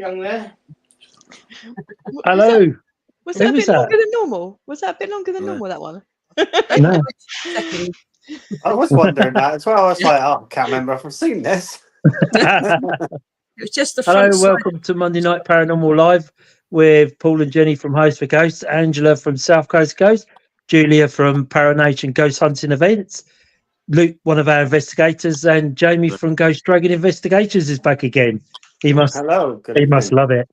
along there. Hello. Was that a Who was bit longer that? than normal? Was that a bit longer than normal, that one? No. Second. I was wondering that as well. I was like, oh, I can't remember if I've seen this. It was just the Hello, front side. welcome to Monday Night Paranormal Live with Paul and Jenny from Host for Ghosts, Angela from South Coast Ghost, Julia from Paranation Ghost Hunting Events, Luke, one of our investigators, and Jamie from Ghost Dragon Investigators is back again. He must Hello. Good he must evening. love it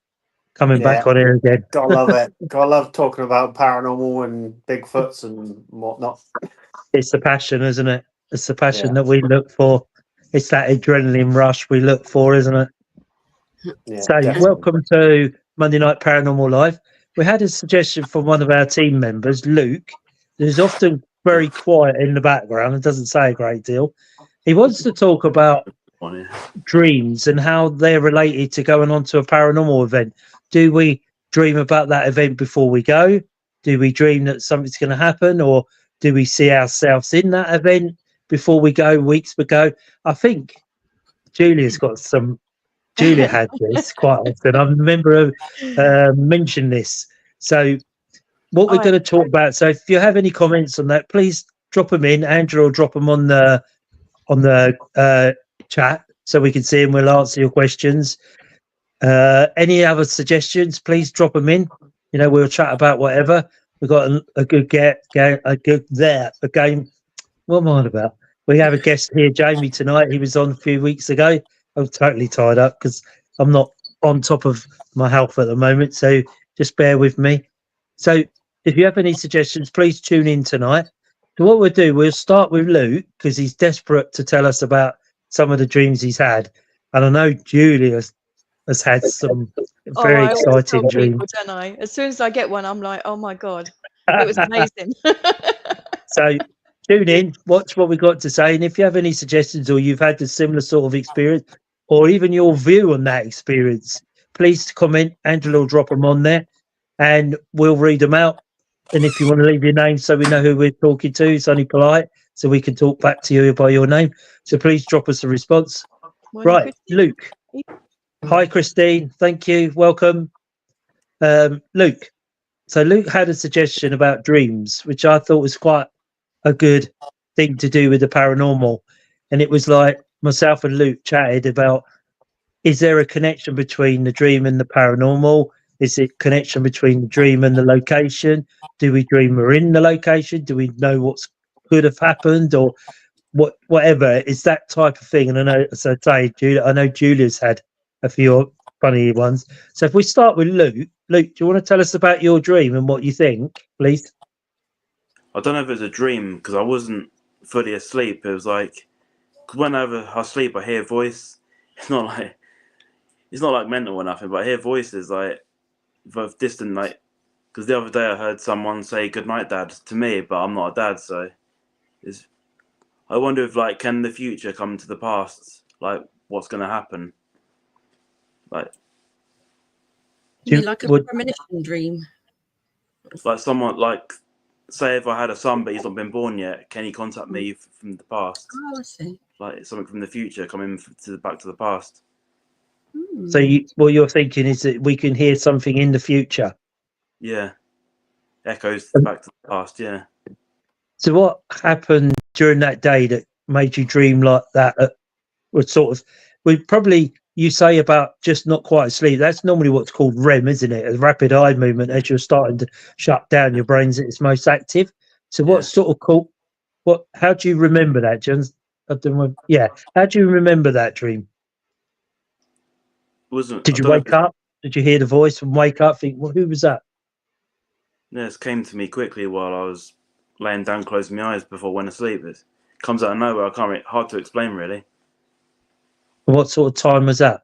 coming back Yeah. on here again. Gotta love it. Gotta love talking about paranormal and Bigfoots and whatnot. It's the passion, isn't it? It's the passion Yeah. that we look for. It's that adrenaline rush we look for, isn't it? Yeah, So, definitely. welcome to Monday Night Paranormal Live. We had a suggestion from one of our team members, Luke, who's often very quiet in the background and doesn't say a great deal. He wants to talk about dreams and how they're related to going on to a paranormal event. Do we dream about that event before we go? Do we dream that something's going to happen? Or do we see ourselves in that event before we go, weeks ago? I think Julia had this quite often. I remember her mention this. So what we're going to talk about. So if you have any comments on that, please drop them in. Andrew will drop them on the chat so we can see them. We'll answer your questions. Any other suggestions, please drop them in. You know, we'll chat about whatever. We've got a good game. What am I on about? We have a guest here, Jamie, tonight. He was on a few weeks ago. I'm totally tied up because I'm not on top of my health at the moment. So just bear with me. So if you have any suggestions, please tune in tonight. So what we'll do, we'll start with Luke because he's desperate to tell us about some of the dreams he's had. And I know Julia has had some very exciting dreams. People, don't I? As soon as I get one, I'm like, oh my God, it was amazing. So tune in, watch what we got to say. And if you have any suggestions or you've had a similar sort of experience or even your view on that experience, please comment. Angela will drop them on there and we'll read them out. And if you want to leave your name so we know who we're talking to, it's only polite so we can talk back to you by your name. So please drop us a response. Right, Luke. Hi, Christine. Thank you. Welcome. Luke. So Luke had a suggestion about dreams, which I thought was quite a good thing to do with the paranormal. And it was like myself and Luke chatted about, is there a connection between the dream and the paranormal? Is it connection between the dream and the location? Do we dream we're in the location? Do we know what's could have happened or whatever? It's that type of thing. And I know, as I say, I know Julia's had a few funny ones. So if we start with Luke, do you want to tell us about your dream and what you think, please? I don't know if it was a dream because I wasn't fully asleep. It was like, cause whenever I sleep, I hear a voice. It's not like mental or nothing, but I hear voices like both distant, like, because the other day I heard someone say "Good night, Dad" to me, but I'm not a dad, so I wonder if, like, can the future come to the past? Like, what's going to happen? Like, You mean like a premonition dream? Like someone, like, say if I had a son but he's not been born yet, can he contact me from the past? Oh, I see. Like something from the future coming back to the past. So what you're thinking is that we can hear something in the future? Yeah. Echoes back to the past, yeah. So what happened during that day that made you dream like that? Was sort of, you say about just not quite asleep. That's normally what's called REM, isn't it? A rapid eye movement as you're starting to shut down your brain's at its most active. So what sort of cool? How do you remember that, John? How do you remember that dream? Did you wake up? Did you hear the voice and wake up? Think, well, who was that? Yeah, it came to me quickly while I was laying down, closing my eyes before I went to sleep. It comes out of nowhere. Hard to explain, really. What sort of time was that?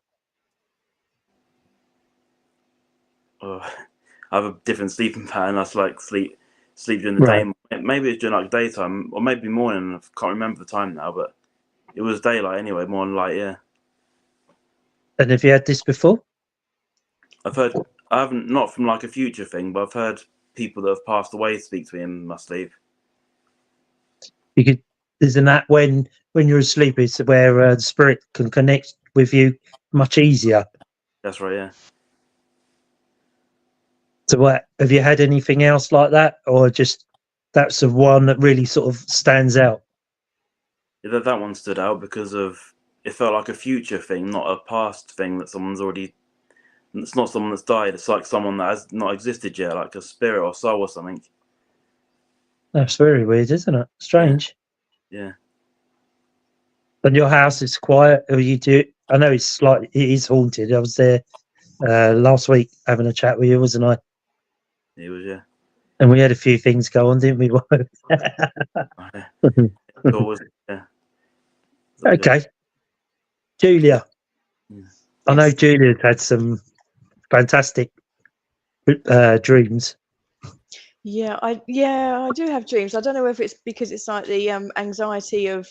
I have a different sleeping pattern. I like sleep during the day. Maybe it's during like daytime or maybe morning. I can't remember the time now, but it was daylight anyway, morning light, yeah. And have you had this before? I haven't, not from like a future thing, but I've heard people that have passed away speak to me in my sleep. Isn't that when you're asleep, it's where the spirit can connect with you much easier? That's right, yeah. So what, have you had anything else like that, or just that's the one that really sort of stands out? Yeah, that one stood out because of it felt like a future thing, not a past thing that someone's already. It's not someone that's died. It's like someone that has not existed yet, like a spirit or soul or something. That's very weird, isn't it? Strange. Yeah. And your house is quiet, or you do? I know it is haunted. I was there last week having a chat with you, wasn't I? It was, yeah. And we had a few things go on, didn't we? It was, yeah. Okay, Julia. I know Yes. Julia's had some fantastic dreams. Yeah, I do have dreams. I don't know if it's because it's like the anxiety of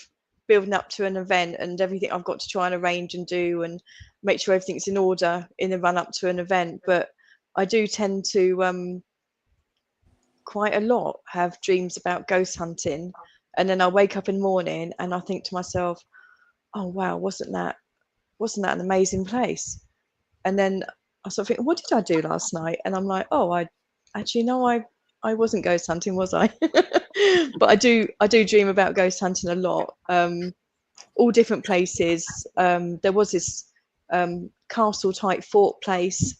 building up to an event and everything I've got to try and arrange and do and make sure everything's in order in the run up to an event. But I do tend to quite a lot have dreams about ghost hunting, and then I wake up in the morning and I think to myself, "Oh wow, wasn't that an amazing place?" And then I sort of think, "What did I do last night?" And I'm like, "Oh, I actually no, I wasn't ghost hunting, was I?" But I do dream about ghost hunting a lot. All different places. There was this castle type fort place,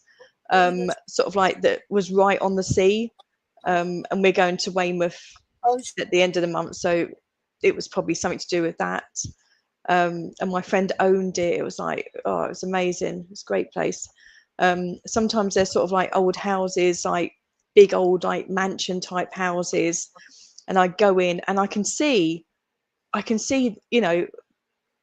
sort of like that was right on the sea. And we're going to Weymouth at the end of the month, so it was probably something to do with that. And my friend owned it. It was like, oh, it was amazing. It's a great place. Sometimes they're sort of like old houses, like big old like mansion type houses, and I go in and I can see, you know,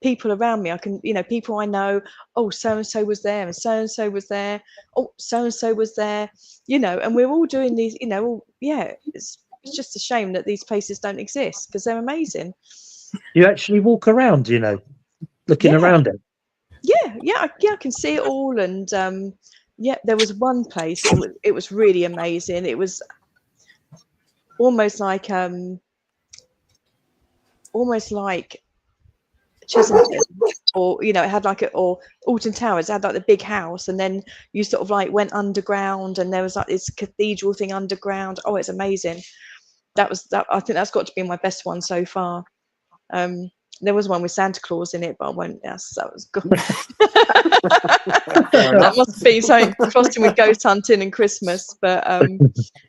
people around me. I can, you know, people I know. Oh, so and so was there, and so was there. Oh, so and so was there. You know, and we're all doing these. You know, yeah. It's just a shame that these places don't exist because they're amazing. You actually walk around, you know, looking Yeah. around it. Yeah, I can see it all. And yeah, there was one place. It was really amazing. It was almost like Chessington, or you know, it had like or Alton Towers. It had like the big house, and then you sort of like went underground, and there was like this cathedral thing underground. Oh, it's amazing. That was that. I think that's got to be my best one so far. There was one with Santa Claus in it, but I won't. Yes, that was good. That must be something crossing with ghost hunting and Christmas. But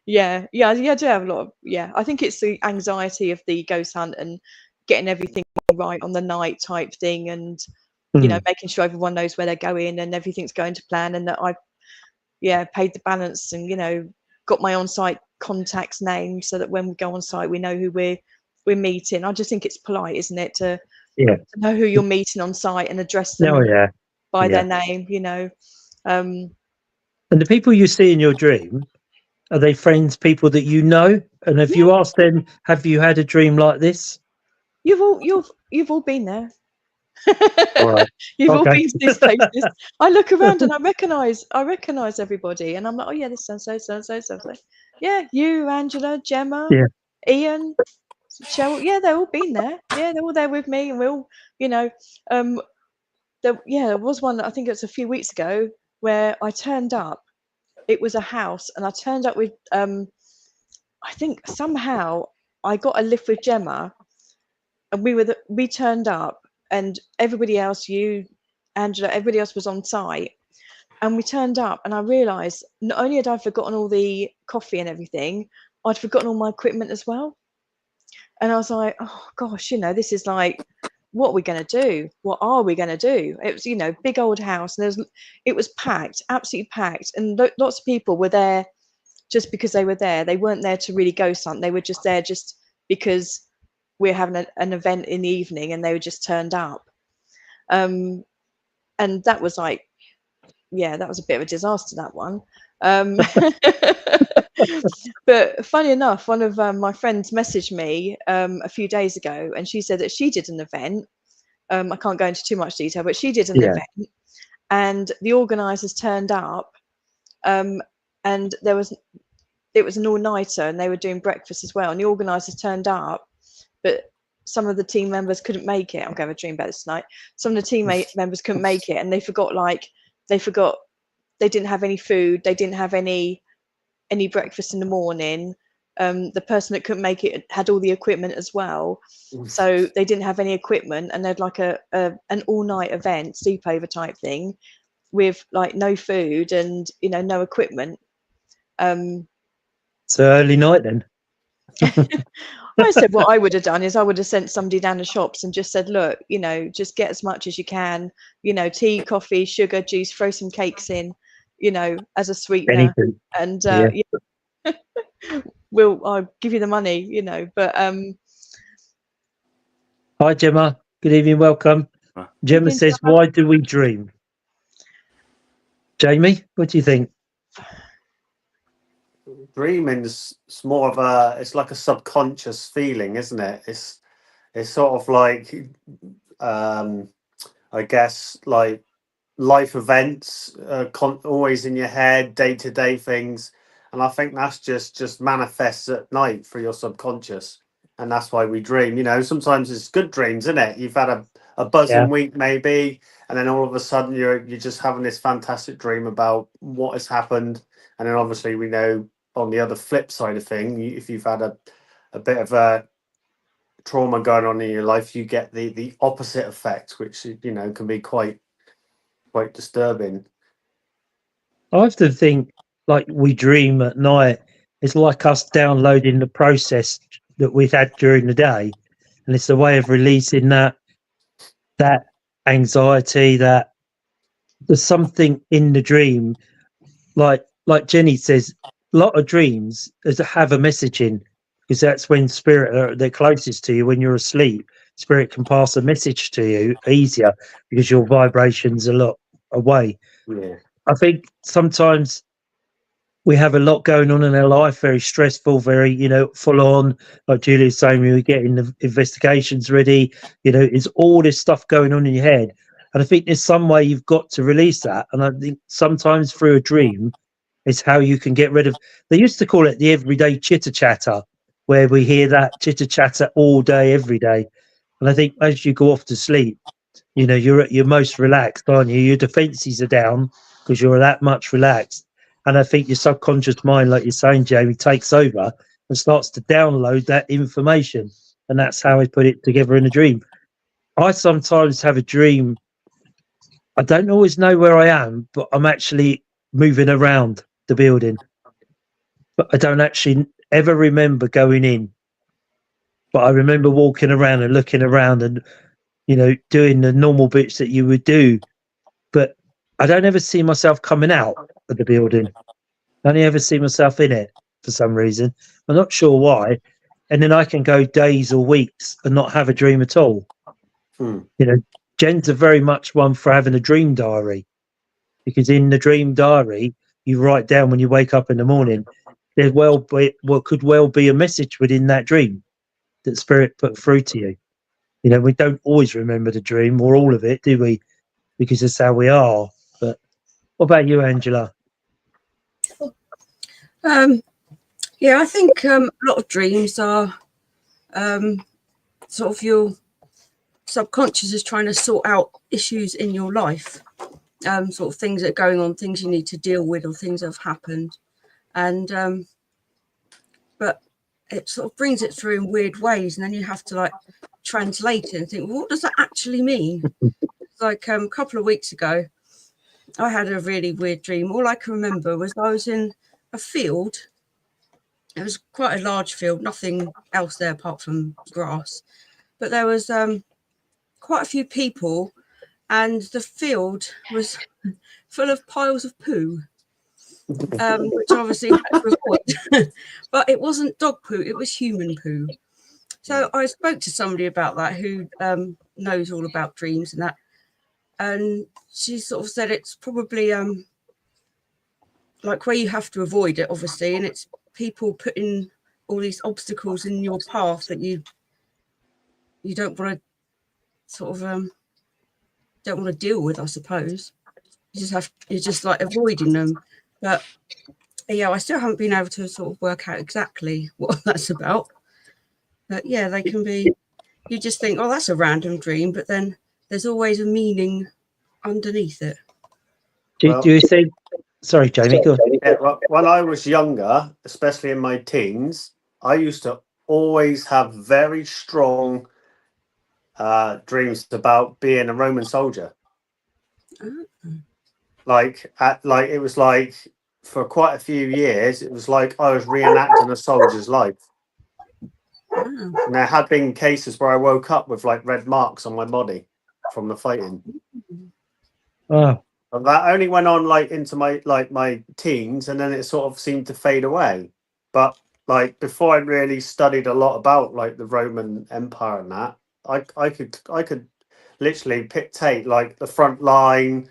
yeah, I do have a lot of, yeah. I think it's the anxiety of the ghost hunt and getting everything right on the night type thing, and you know, making sure everyone knows where they're going and everything's going to plan, and that I paid the balance and, you know, got my on-site contacts name so that when we go on site we know who we're meeting. I just think it's polite, isn't it, to know who you're meeting on site and address them by their name, you know. And the people you see in your dream, are they friends, people that you know? And if you ask them, have you had a dream like this? You've all been there. All right. You've all been to these places. I look around and I recognise everybody, and I'm like, oh yeah, this so and so. Yeah, you, Angela, Gemma, Ian, Cheryl. Yeah, they've all been there. Yeah, they're all there with me, and we're all, you know, there was one, I think it was a few weeks ago, where I turned up. It was a house, and I turned up with I think somehow I got a lift with Gemma, and we turned up, and everybody else, you, Angela, everybody else was on site, and we turned up, and I realised not only had I forgotten all the coffee and everything, I'd forgotten all my equipment as well. And I was like, oh gosh, you know, this is like, what are we going to do? What are we going to do? It was, you know, big old house, and it was packed, absolutely packed, and lots of people were there just because they were there. They weren't there to really go something. They were just there just because we're having an event in the evening, and they were just turned up. And that was like, yeah, that was a bit of a disaster, that one. But funny enough, one of my friends messaged me a few days ago, and she said that she did an event. I can't go into too much detail, but she did an event, and the organisers turned up, and it was an all-nighter, and they were doing breakfast as well, and the organisers turned up, but some of the team members couldn't make it. I'm going to have a dream about this tonight. Some of the team members couldn't make it, and they forgot they didn't have any food, they didn't have any any breakfast in the morning. The person that couldn't make it had all the equipment as well, so they didn't have any equipment, and they'd like an all-night event, sleepover type thing, with like no food and no equipment. So early night then. I said what I would have done is I would have sent somebody down the shops and just said, look, just get as much as you can, tea, coffee, sugar, juice, throw some cakes in, as a sweetener. Anything. And Yeah. I'll give you the money, but Hi Gemma, good evening, welcome. Gemma evening, says, Gemma. why do we dream? Jamie, what do you think? Dreaming's more of it's like a subconscious feeling, isn't it? It's sort of like I guess like life events, always in your head, day-to-day things, and I think that's just manifests at night for your subconscious, and that's why we dream. Sometimes it's good dreams, isn't it? You've had a buzzing week maybe, and then all of a sudden you're just having this fantastic dream about what has happened, and then obviously we know on the other flip side of thing, if you've had a bit of a trauma going on in your life, you get the opposite effect, which can be quite disturbing. I often think like we dream at night. It's like us downloading the process that we've had during the day, and it's a way of releasing that anxiety. That there's something in the dream, like Jenny says, a lot of dreams have a message in, because that's when spirit are they're closest to you. When you're asleep, spirit can pass a message to you easier because your vibration's a lot away. Yeah. I think sometimes we have a lot going on in our life, very stressful, very, full on. Like Julia's saying, we were getting the investigations ready, it's all this stuff going on in your head. And I think there's some way you've got to release that. And I think sometimes through a dream is how you can get rid of, they used to call it the everyday chitter chatter, where we hear that chitter chatter all day, every day. And I think as you go off to sleep, you're at your most relaxed, aren't you? Your defenses are down because you're that much relaxed. And I think your subconscious mind, like you're saying, Jamie, takes over and starts to download that information. And that's how I put it together in a dream. I sometimes have a dream. I don't always know where I am, but I'm actually moving around the building. But I don't actually ever remember going in. But I remember walking around and looking around and, doing the normal bits that you would do. But I don't ever see myself coming out of the building. I only ever see myself in it for some reason. I'm not sure why. And then I can go days or weeks and not have a dream at all. Jen's are very much one for having a dream diary, because in the dream diary, you write down when you wake up in the morning, there could well be a message within that dream that spirit put through to you. We don't always remember the dream or all of it, do we? Because that's how we are. But what about you, Angela? I think a lot of dreams are sort of your subconscious is trying to sort out issues in your life, sort of things that are going on, things you need to deal with, or things that have happened. And but it sort of brings it through in weird ways, and then you have to like translate it and think, well, what does that actually mean? Like a couple of weeks ago, I had a really weird dream. All I can remember was I was in a field. It was quite a large field, nothing else there apart from grass. But there was quite a few people, and the field was full of piles of poo, which obviously had to avoid. But it wasn't dog poo, it was human poo. So I spoke to somebody about that who knows all about dreams and that. And she sort of said it's probably like where you have to avoid it, obviously, and it's people putting all these obstacles in your path that you don't want to sort of don't want to deal with, I suppose. You're just like avoiding them. But I still haven't been able to sort of work out exactly what that's about. But they can be, you just think, oh, that's a random dream, but then there's always a meaning underneath it. Do you think Sorry, Jamie, go on. Yeah, well, when I was younger, especially in my teens, I used to always have very strong dreams about being a Roman soldier. Like it was like for quite a few years, it was like I was reenacting a soldier's life. Wow. And there had been cases where I woke up with like red marks on my body from the fighting. Oh, But that only went on like into my teens, and then it sort of seemed to fade away. But like before I really studied a lot about like the Roman Empire and that, I could literally dictate like the front line,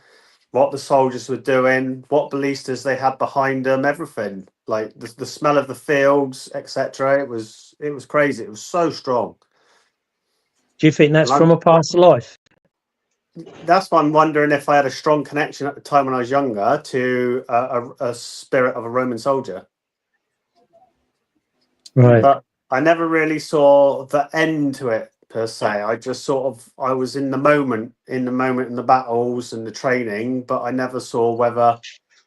what the soldiers were doing, what ballistas they had behind them, everything. Like the smell of the fields, etc. It was crazy. It was so strong. do you think that's And from a past life? that's why I'm wondering if I had a strong connection at the time when I was younger to a spirit of a Roman soldier. Right. But I never really saw the end to it per se. I just I was in the moment in the battles and the training, but I never saw whether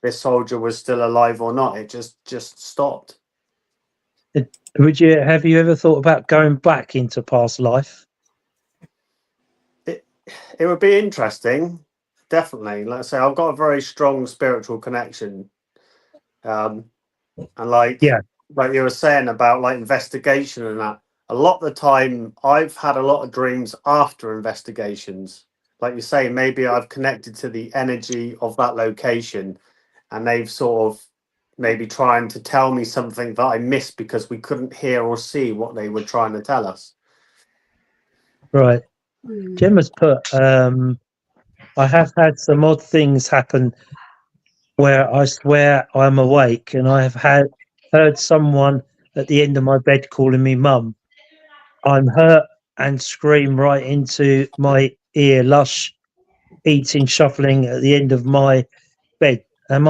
this soldier was still alive or not. It just stopped. Have you ever thought about going back into past life? It would be interesting, definitely. Like I say, I've got a very strong spiritual connection. And Yeah. like you were saying about like investigation and that, a lot of the time I've had a lot of dreams after investigations. Like you say, maybe I've connected to the energy of that location, and they've sort of maybe trying to tell me something that I missed because we couldn't hear or see what they were trying to tell us. Right. Mm. Gemma's put, I have had some odd things happen where I swear I'm awake, and I have heard someone at the end of my bed calling me mum. I'm hurt and scream right into my ear, lush, eating, shuffling at the end of my bed. And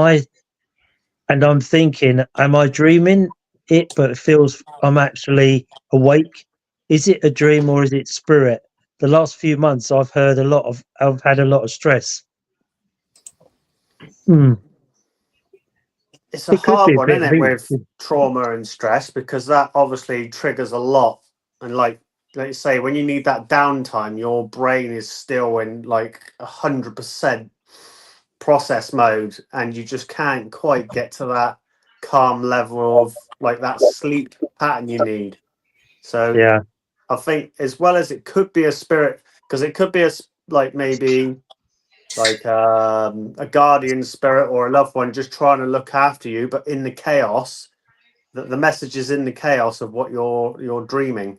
I'm thinking, am I dreaming it, but it feels I'm actually awake? Is it a dream or is it spirit? The last few months I've had a lot of stress. It's a It could be hard a one, bit isn't of it, with trauma and stress, because that obviously triggers a lot. And like you say, when you need that downtime, your brain is still in like 100% process mode, and you just can't quite get to that calm level of like that sleep pattern you need. So yeah. I think as well as it could be a spirit, because it could be like maybe like a guardian spirit or a loved one just trying to look after you, but in the chaos, the message is in the chaos of what you're dreaming.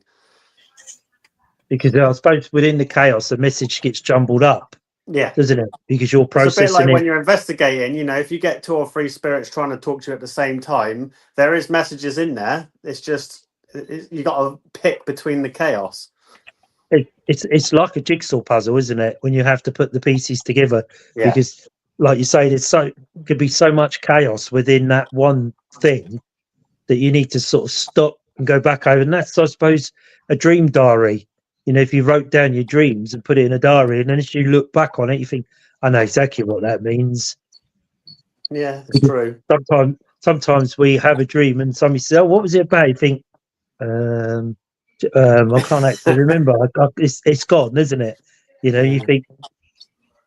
Because I suppose within the chaos, the message gets jumbled up, Yeah, doesn't it? Because you're it's a bit processing like it. when you're investigating. You know, if you get 2 or 3 spirits trying to talk to you at the same time, there is messages in there. It's just you got to pick between the chaos. It's like a jigsaw puzzle, isn't it? When you have to put the pieces together, Yeah, because, like you say, could be so much chaos within that one thing that you need to sort of stop and go back over. And that's, I suppose, a dream diary. You know, if you wrote down your dreams and put it in a diary, and then as you look back on it, you think, I know exactly what that means. yeah, it's true. Sometimes we have a dream and somebody says, "Oh, what was it about?" You think, I can't actually remember. It's gone, isn't it? You know, you think,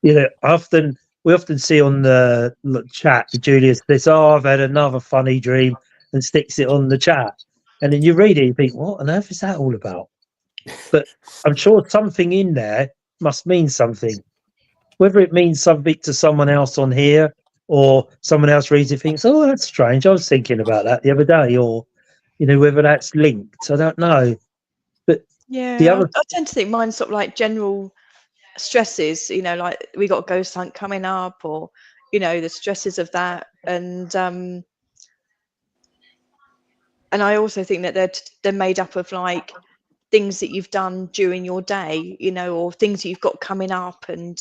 we often see on the chat, Julius says, "Oh, I've had another funny dream," and sticks it on the chat, and then you read it, you think, "What on earth is that all about?" But I'm sure something in there must mean something. Whether it means something to someone else on here, or someone else reads it, thinks, "Oh, that's strange. I was thinking about that the other day," or whether that's linked. I don't know. But the Yeah, other, I tend to think mine's sort of like general stresses, like we got a ghost hunt coming up, or the stresses of that, and I also think that they're made up of like things that you've done during your day, or things that you've got coming up. And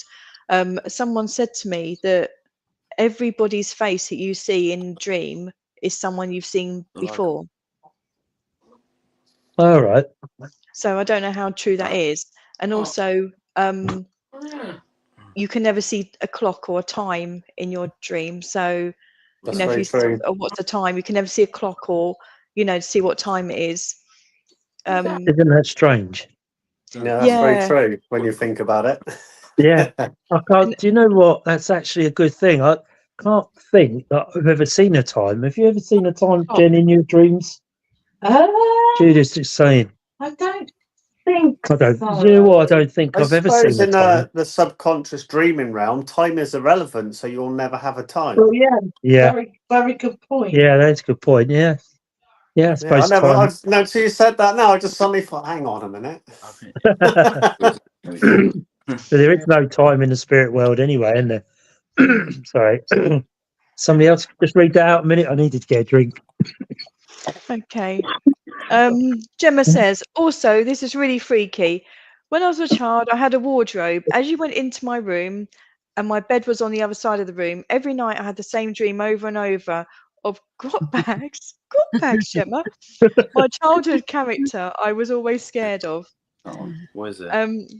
someone said to me that everybody's face that you see in dream is someone you've seen before. all right. So I don't know how true that is. And also, you can never see a clock or a time in your dream. So That's if very you true. or what's the time, you can never see a clock or see what time it is. Isn't that strange? Yeah, that's very Yeah. true when you think about it. Yeah. I can't. Do you know what? That's actually a good thing. I can't think that I've ever seen a time. Have you ever seen a time, Jen, in your dreams? Judith's just saying. I don't think I don't. so. You know what? I don't think I I've ever suppose seen a in time. the subconscious dreaming realm, time is irrelevant, so you'll never have a time. Well, yeah, Yeah. very, very good point. Yeah, that's a good point. Yeah. Yeah, I Yeah, I suppose never. time. No, so you said that now. I just suddenly thought, hang on a minute. But there is no time in the spirit world anyway, isn't there? Sorry. Somebody else just read that out a minute. I needed to get a drink. Okay. Gemma says, also, this is really freaky. When I was a child, I had a wardrobe. As you went into my room and my bed was on the other side of the room, every night I had the same dream over and over of grot bags. Grot bags, Gemma. My childhood character I was always scared of. What is it?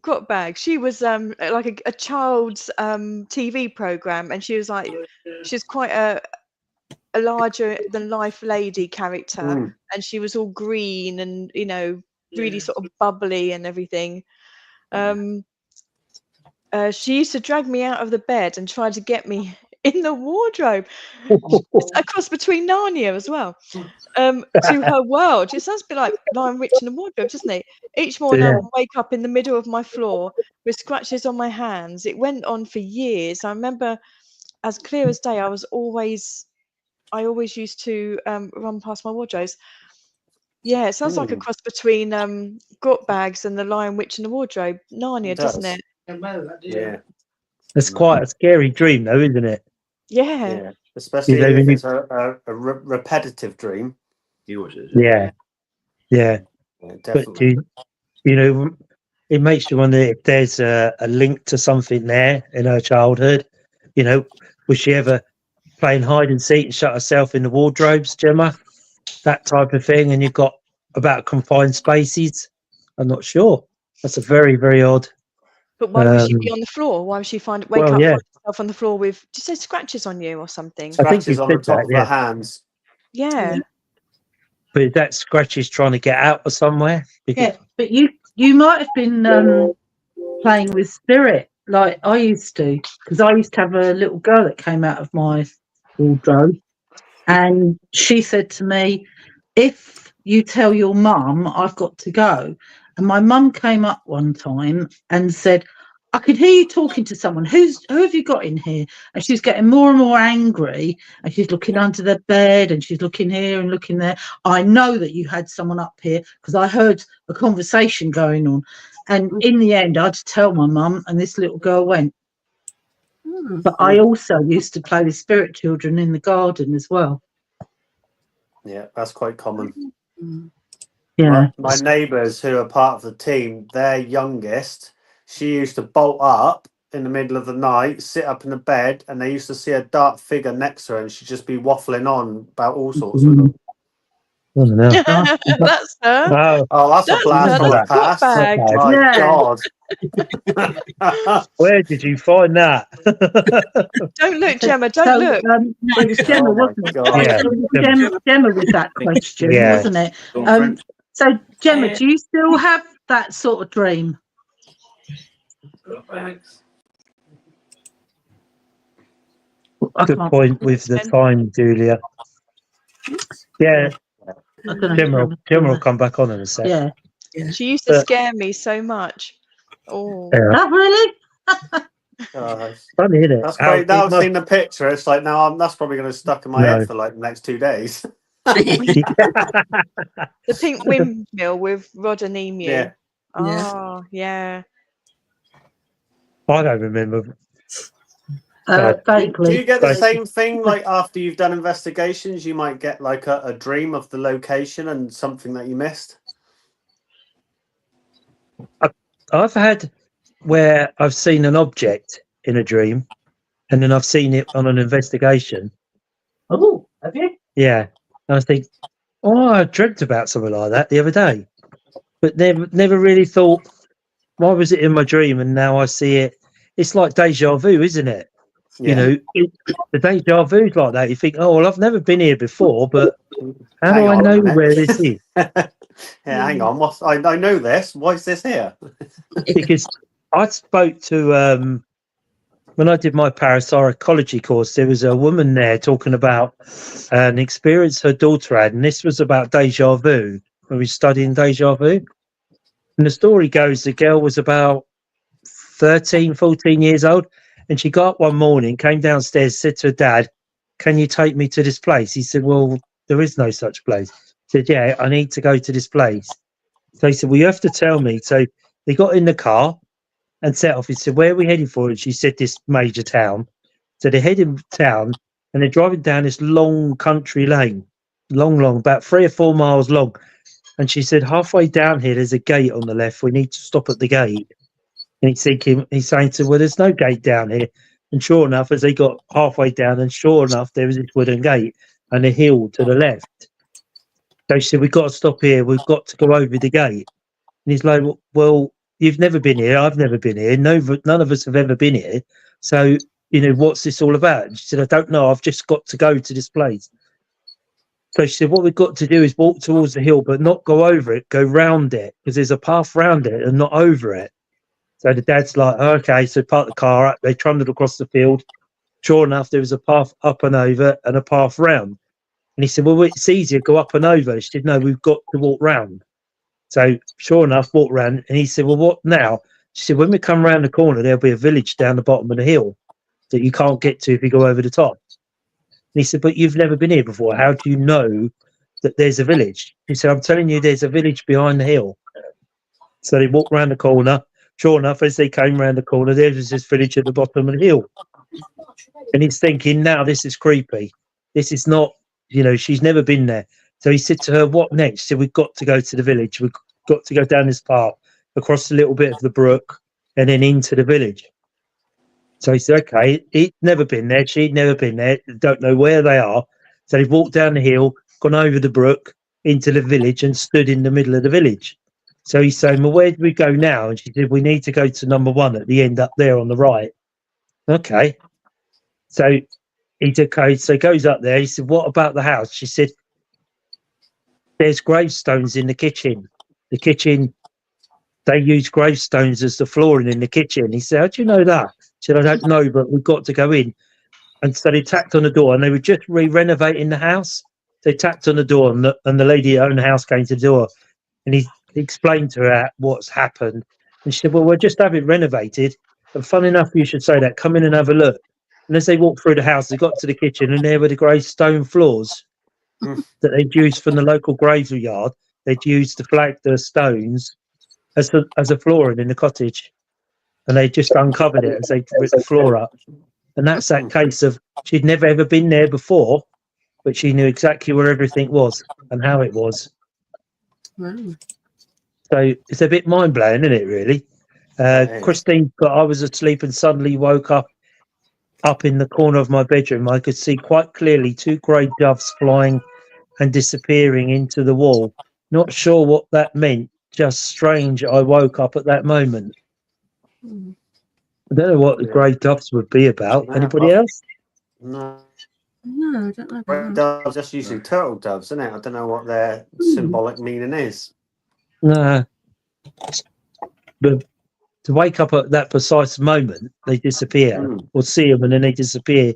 Grot bag. She was like a child's TV program, and she was like, she's quite a larger than life lady character, Mm. and she was all green and really sort of bubbly and everything. She used to drag me out of the bed and try to get me in the wardrobe. It's a cross between Narnia as well. To her world. It sounds a bit like Lion Rich in the Wardrobe, doesn't it? Each morning I Yeah. would wake up in the middle of my floor with scratches on my hands. It went on for years. I remember as clear as day, I always used to run past my wardrobes. Yeah, it sounds like a cross between Grot Bags and the Lion Witch in the Wardrobe. Narnia, It does. doesn't it? Yeah, It's quite a scary dream, though, isn't it? Yeah. yeah. Especially know, if when you- it's a repetitive dream. You watch it. Yeah. Yeah. Yeah, But definitely. it makes you wonder if there's a link to something there in her childhood. Was she ever playing hide and seek and shut herself in the wardrobes, Gemma? That type of thing. And you've got about confined spaces. I'm not sure. That's a very, very odd. But why would she be on the floor? Why would she wake well, up, yeah. find herself on the floor with, did you say scratches on you or something? I think Scratches you on the said top that, of yeah. her hands. Yeah. But that scratch is trying to get out of somewhere. Yeah, but you might have been playing with spirit like I used to, because I used to have a little girl that came out of my wardrobe, and she said to me, if you tell your mum, I've got to go. And my mum came up one time and said, I could hear you talking to someone. Who have you got in here? And she's getting more and more angry, and she's looking under the bed and she's looking here and looking there. I know that you had someone up here because I heard a conversation going on. And in the end, I had to tell my mum, and this little girl went. But I also used to play with spirit children in the garden as well. Yeah, that's quite common. Yeah. My neighbours who are part of the team, their youngest, she used to bolt up in the middle of the night, sit up in the bed, and they used to see a dark figure next to her, and she'd just be waffling on about all sorts with them. I don't know. That's her. Oh, That's a blast from the that's Grot past. Bag. Okay. My Yeah. God. Where did you find that? Don't look, Gemma. Don't look. No, it was Gemma, Oh my wasn't it? God. Yeah. It was Gemma with that question, Yeah. wasn't it? So, Gemma, do you still have that sort of dream? Good point with the time, Julia. Yeah, I don't Gemma know. will come back on in a sec. Yeah. She used to scare me so much. Oh. Yeah. Not really? Funny, isn't it? That's great. Now I've seen the picture. It's like now that's probably going to stuck in my head for like the next 2 days. The pink windmill with Rod and Emu. Yeah. Oh, yeah. I don't remember. Do you get the same thing like after you've done investigations? You might get like a dream of the location and something that you missed. I've had where I've seen an object in a dream, and then I've seen it on an investigation. Oh, have you? Yeah, and I think, oh, I dreamt about something like that the other day, but never really thought, why was it in my dream and now I see it? It's like deja vu, isn't it? You know, the deja vu's like that. You think, oh, well, I've never been here before, but how Hang do I on a know minute. where this is? Yeah, hang on. I know this. Why is this here? Because I spoke to when I did my parapsychology course, there was a woman there talking about an experience her daughter had, and this was about deja vu when we were studying deja vu. And the story goes, the girl was about 13, 14 years old, and she got up one morning, came downstairs, said to her dad, "Can you take me to this place?" He said, "Well, there is no such place." She said, "Yeah, I need to go to this place." So he said, "Well, you have to tell me." So they got in the car and set off. He said, "Where are we heading for?" And she said, "This major town." So they're heading town and they're driving down this long country lane, long, about 3 or 4 miles long. And she said, halfway down here, there's a gate on the left. We need to stop at the gate. And he's saying to her, well, there's no gate down here. And sure enough, as they got halfway down, and sure enough, there was this wooden gate and a hill to the left. So she said, we've got to stop here. We've got to go over the gate. And he's like, well, you've never been here. I've never been here. None of us have ever been here. So, what's this all about? And she said, I don't know. I've just got to go to this place. So she said, what we've got to do is walk towards the hill, but not go over it, go round it, because there's a path round it and not over it. So the dad's like, oh, okay. So park the car up. They trundled across the field. Sure enough, there was a path up and over and a path round. And he said, well, it's easier, go up and over. She said, no, we've got to walk round. So sure enough, walked round. And he said, well, what now? She said, when we come round the corner, there'll be a village down the bottom of the hill that you can't get to if you go over the top. And he said, but you've never been here before. How do you know that there's a village? He said, I'm telling you, there's a village behind the hill. So they walked round the corner. Sure enough, as they came round the corner, there was this village at the bottom of the hill. And he's thinking, now this is creepy. This is not, she's never been there. So he said to her, what next? She said, we've got to go to the village. We've got to go down this path, across a little bit of the brook, and then into the village. So he said, okay, he'd never been there. She'd never been there. Don't know where they are. So they've walked down the hill, gone over the brook, into the village, and stood in the middle of the village. So he's saying, well, where do we go now? And she said, we need to go to number 1 at the end up there on the right. Okay. So he goes up there. He said, what about the house? She said, there's gravestones in the kitchen. The kitchen, they use gravestones as the flooring in the kitchen. He said, how do you know that? She said, I don't know, but we've got to go in. And so they tapped on the door, and they were just renovating the house. They tapped on the door, and the lady who owned the house came to the door, and he explained to her what's happened. And she said, well, we'll just have it renovated. And fun enough, you should say that. Come in and have a look. And as they walked through the house, they got to the kitchen, and there were the grey stone floors that they'd used from the local graveyard. They'd used to flag the stones as a flooring in the cottage. And they just uncovered it as they ripped the floor up. And that's that case of she'd never ever been there before, but she knew exactly where everything was and how it was. Wow. So it's a bit mind blowing, isn't it? Really. Christine, I was asleep and suddenly woke up in the corner of my bedroom. I could see quite clearly 2 grey doves flying and disappearing into the wall. Not sure what that meant. Just strange. I woke up at that moment. I don't know what the grey doves would be about. Anybody else? No. No, I don't know. Grey doves, that's usually turtle doves, isn't it? I don't know what their symbolic meaning is. No. But to wake up at that precise moment, they disappear, or see them and then they disappear.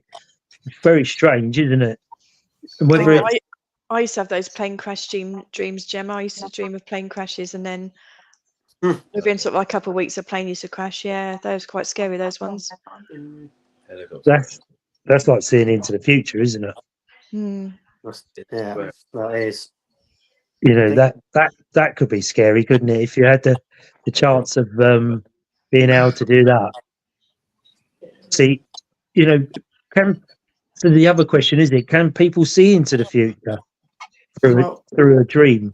It's very strange, isn't it? And whether I used to have those plane crash dreams, Gemma. I used to dream of plane crashes, and then within sort of like a couple of weeks, a plane used to crash. Yeah, those were quite scary, those ones. That's like seeing into the future, isn't it? Yeah, that is. That could be scary, couldn't it? If you had the chance of being able to do that. See, so the other question is, can people see into the future through a dream?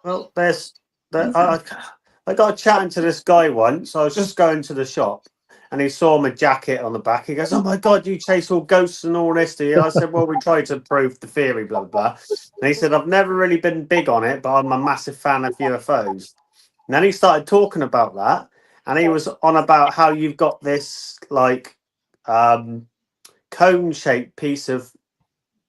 Well, I got chatting to this guy once. I was just going to the shop, and he saw my jacket on the back. He goes, "Oh my God, you chase all ghosts and all this, do you?" I said, "Well, we tried to prove the theory, blah, blah." And he said, "I've never really been big on it, but I'm a massive fan of UFOs." And then he started talking about that, and he was on about how you've got this, like, cone-shaped piece of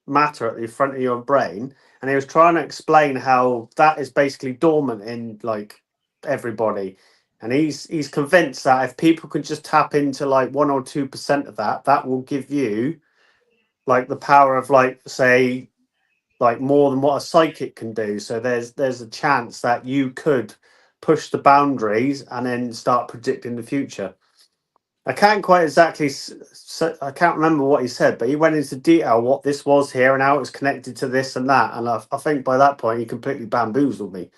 matter at the front of your brain, and he was trying to explain how that is basically dormant in like everybody. And he's convinced that if people can just tap into like 1 or 2% of that, that will give you like the power of like, say, like more than what a psychic can do. So there's a chance that you could push the boundaries and then start predicting the future. I can't quite exactly, I can't remember what he said, but he went into detail what this was here and how it was connected to this and that. And I think by that point he completely bamboozled me.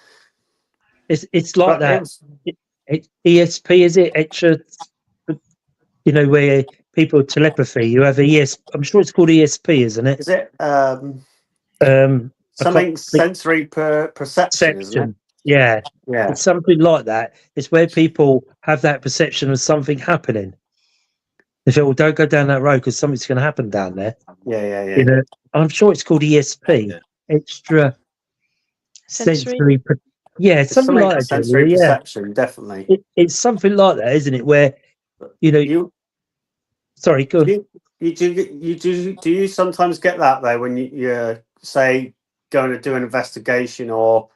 It's like But it that. was, ESP, is it? Extra, you know, where people telepathy. You have ES. I'm sure it's called ESP, isn't it? is it I something can't think. sensory perception, isn't it? Perception. Yeah, Yeah, it's something like that. It's where people have that perception of something happening. They feel, well, don't go down that road because something's going to happen down there. yeah. You know, I'm sure it's called ESP, Yeah. extra sensory. Yeah, it's It's something something like that. sensory Julia, yeah, perception, definitely. it's something like that, isn't it? Where you know, You sorry, go on. do you sometimes get that though when you're say going to do an investigation, or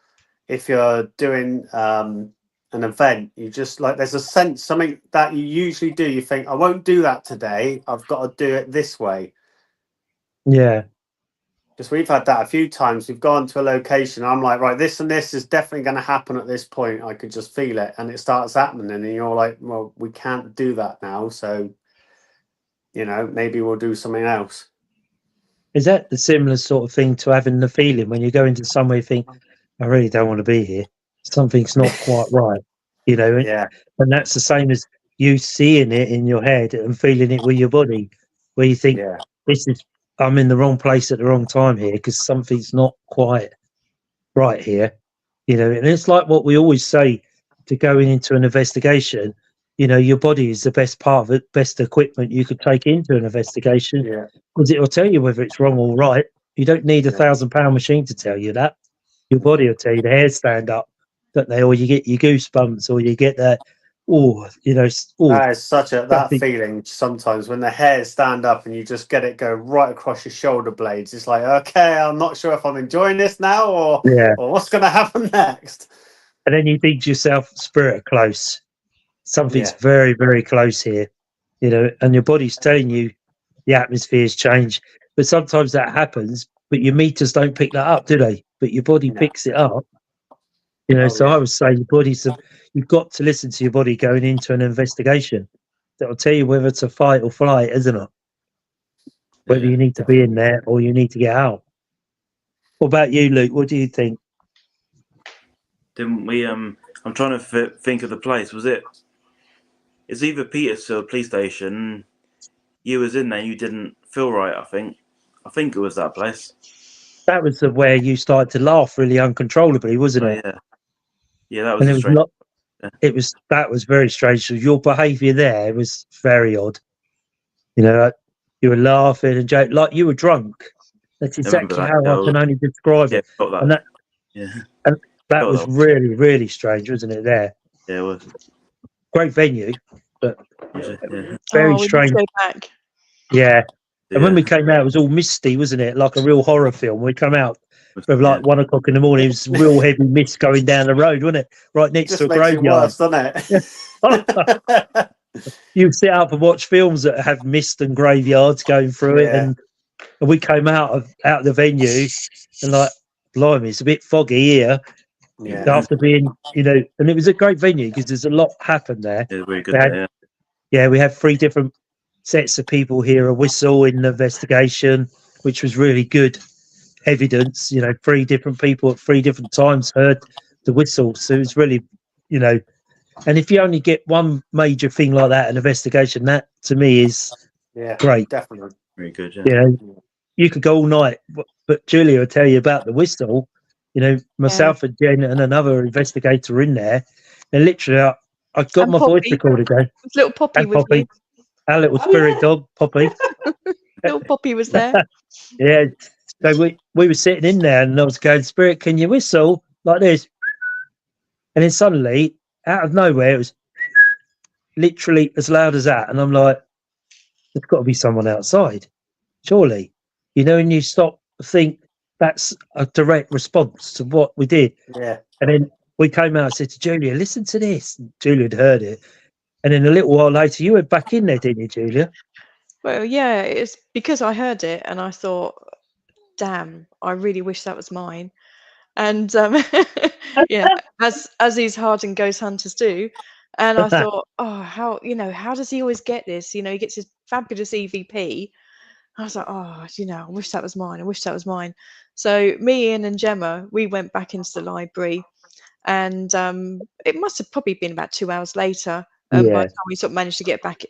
if you're doing an event, you just like there's a sense, something that you usually do, you think I won't do that today, I've got to do it this way. Yeah, Because we've had that a few times. We've gone to a location, I'm like, right, this and this is definitely going to happen at this point, I could just feel it, and it starts happening, and you're like, well, we can't do that now, so you know, maybe we'll do something else. is that the similar sort of thing to having the feeling when you go into somewhere you think, I really don't want to be here. Something's not quite right, you know, Yeah, and that's the same as you seeing it in your head and feeling it with your body, where you think yeah, this is I'm in the wrong place at the wrong time here because something's not quite right here, you know. And it's like what we always say to going into an investigation. You know, your body is the best part of it, best equipment you could take into an investigation yeah, because it will tell you whether it's wrong or right. You don't need a yeah. £1,000 machine to tell you that. Your body will tell you the hairs stand up, don't they? Or you get your goosebumps, or you get that, oh, you know, oh, That is such a that something. feeling sometimes when the hairs stand up and you just get it go right across your shoulder blades. It's like, okay, I'm not sure if I'm enjoying this now Yeah. or what's going to happen next. And then you think to yourself, spirit close. Something's Yeah, very, very close here, you know, and your body's telling you the atmosphere's changed. But sometimes that happens, but your meters don't pick that up, do they? But your body no, picks it up, you know. oh So I yeah, would say you've got to listen to your body going into an investigation. That'll tell you whether it's a fight or flight, isn't it? Whether Yeah. you need to be in there or you need to get out. What about you, Luke? What do you think? Didn't we? I'm trying to think of the place. Was it? It's either Petersfield Police Station. You was in there. You didn't feel right. I think it was that place. That was where you started to laugh really uncontrollably, wasn't Oh it? yeah, yeah. That was And a it was strange. not. Yeah. That was very strange. So your behaviour there was very odd. You know, you were laughing and joking like you were drunk. That's I remember exactly that. how I Yeah, can only describe yeah, it. felt And that. that Yeah, and that felt was that. really, really strange, wasn't it? There, Yeah, it was. great venue, but Yeah, very Oh, we need to strange. go back. Yeah. And when yeah. we came out, it was all misty, wasn't it? Like a real horror film. We come out from Yeah. like 1 o'clock in the morning. It was real heavy mist going down the road, wasn't it? Right it next to just a makes it graveyard. worse, doesn't Yeah. it? You sit up and watch films that have mist and graveyards going through it, Yeah, and we came out of the venue and like, blimey, it's a bit foggy here yeah, after being, you know, and it was a great venue because there's a lot happened there. It was really We good had, there. yeah, we had 3 different sets of people hear a whistle in the investigation, which was really good evidence. You know, 3 different people at 3 different times heard the whistle, so it was really, you know. And if you only get one major thing like that, an investigation, that to me is yeah, great. definitely. Really good. Yeah. You know, you could go all night, but Julia will tell you about the whistle. You know, myself and Jen and another investigator in there, and literally, I got And my voice Poppy. recorder going. Little Poppy And with Poppy, you. our little spirit dog, Poppy. Little Poppy was there. Yeah. So we were sitting in there, and I was going, Spirit, can you whistle like this? And then suddenly, out of nowhere, it was literally as loud as that, and I'm like, there's got to be someone outside. Surely, and you stop to think that's a direct response to what we did. Yeah. And then we came out and said to Julia, listen to this. And Julia had heard it. And then a little while later, you went back in there, didn't you, Julia? Well, yeah, it's because I heard it and I thought, damn, I really wish that was mine. And yeah, as these hardened ghost hunters do. And I thought, oh, how does he always get this? He gets his fabulous EVP. I was like, oh, I wish that was mine. I wish that was mine. So me, Ian, and Gemma, we went back into the library, and it must have probably been about 2 hours later. By the Yeah. time we sort of managed to get back,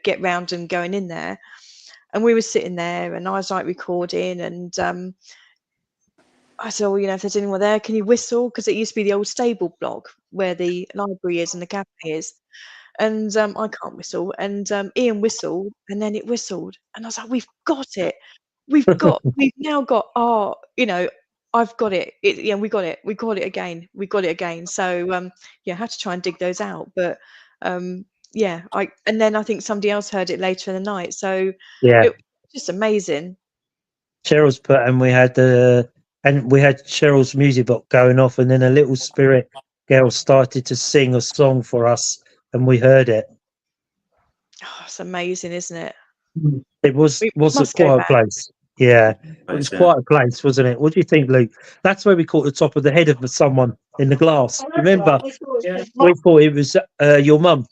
get round and going in there, and we were sitting there, and I was like recording, and I said, well, if there's anyone there, can you whistle? Because it used to be the old stable block where the library is and the cafe is. And I can't whistle. And Ian whistled, and then it whistled. And I was like, we've got it. We've now got I've got it. We got it. We got it again. We got it again. So I had to try and dig those out. But and then I think somebody else heard it later in the night. So Yeah. it was just amazing. Cheryl's put, and we had Cheryl's music box going off, and then a little spirit girl started to sing a song for us, and we heard it. Oh, it's amazing, isn't it? It was a must go quiet back. place. Yeah, it was quite a place, wasn't it? What do you think, Luke? That's where we caught the top of the head of someone in the glass. Remember, we thought it was your mum.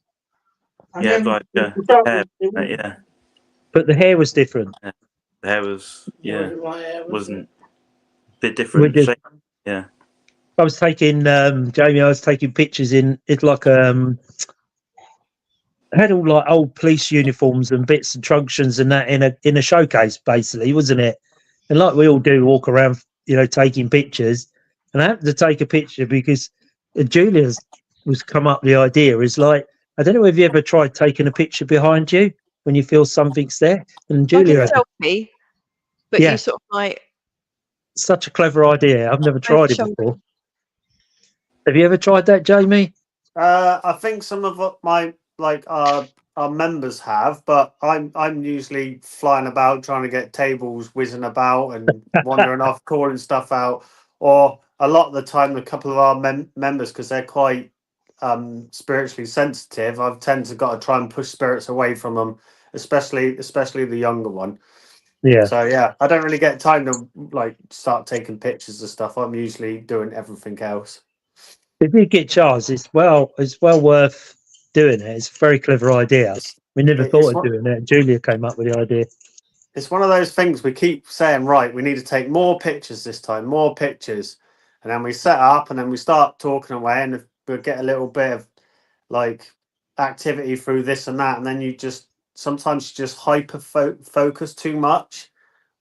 Yeah, like hair, yeah. But the hair was different. The hair was wasn't a bit different shape. Yeah. I was taking Jamie. I was taking pictures in it like had all like old police uniforms and bits and truncheons and that in a showcase, basically, wasn't it? And like we all do, walk around, taking pictures. And I happened to take a picture because Julia's was come up the idea is like, I don't know if you ever tried taking a picture behind you when you feel something's there. And Julia, like a selfie, but you sort of like. Such a clever idea. I've never tried it before. Have you ever tried that, Jamie? I think some of my our members have, but I'm usually flying about trying to get tables whizzing about and wandering off, calling stuff out. Or a lot of the time, a couple of our members, because they're quite spiritually sensitive, I've tend to got to try and push spirits away from them, especially the younger one. Yeah. So yeah, I don't really get time to start taking pictures of stuff. I'm usually doing everything else. If you get Charles, it's well worth doing it. It's a very clever idea. We never thought of doing it. Julia came up with the idea. It's one of those things we keep saying, right, we need to take more pictures this time, more pictures. And then we set up and then we start talking away and we'll get a little bit of activity through this and that. And then sometimes you just hyper focus too much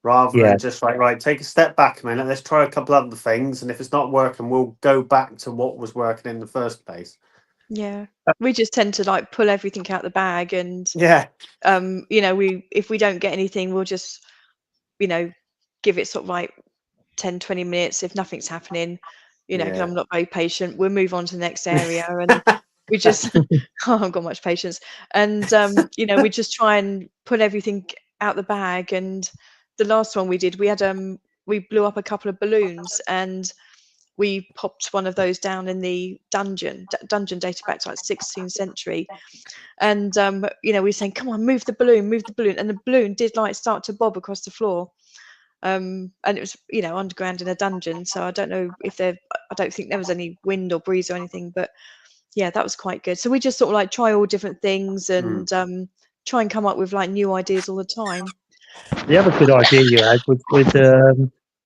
rather than just right, take a step back a minute. Let's try a couple other things. And if it's not working, we'll go back to what was working in the first place. Yeah, we just tend to pull everything out the bag, and if we don't get anything, we'll just give it sort of 10-20 minutes. If nothing's happening, because I'm not very patient, we'll move on to the next area, and we just I haven't got much patience, and we just try and put everything out the bag. And the last one we did, we blew up a couple of balloons, and we popped one of those down in the dungeon dated back to 16th century. And, we were saying, come on, move the balloon. And the balloon did start to bob across the floor. And it was, underground in a dungeon. So I don't know I don't think there was any wind or breeze or anything, but yeah, that was quite good. So we just sort of try all different things and try and come up with new ideas all the time. The other good idea you had was with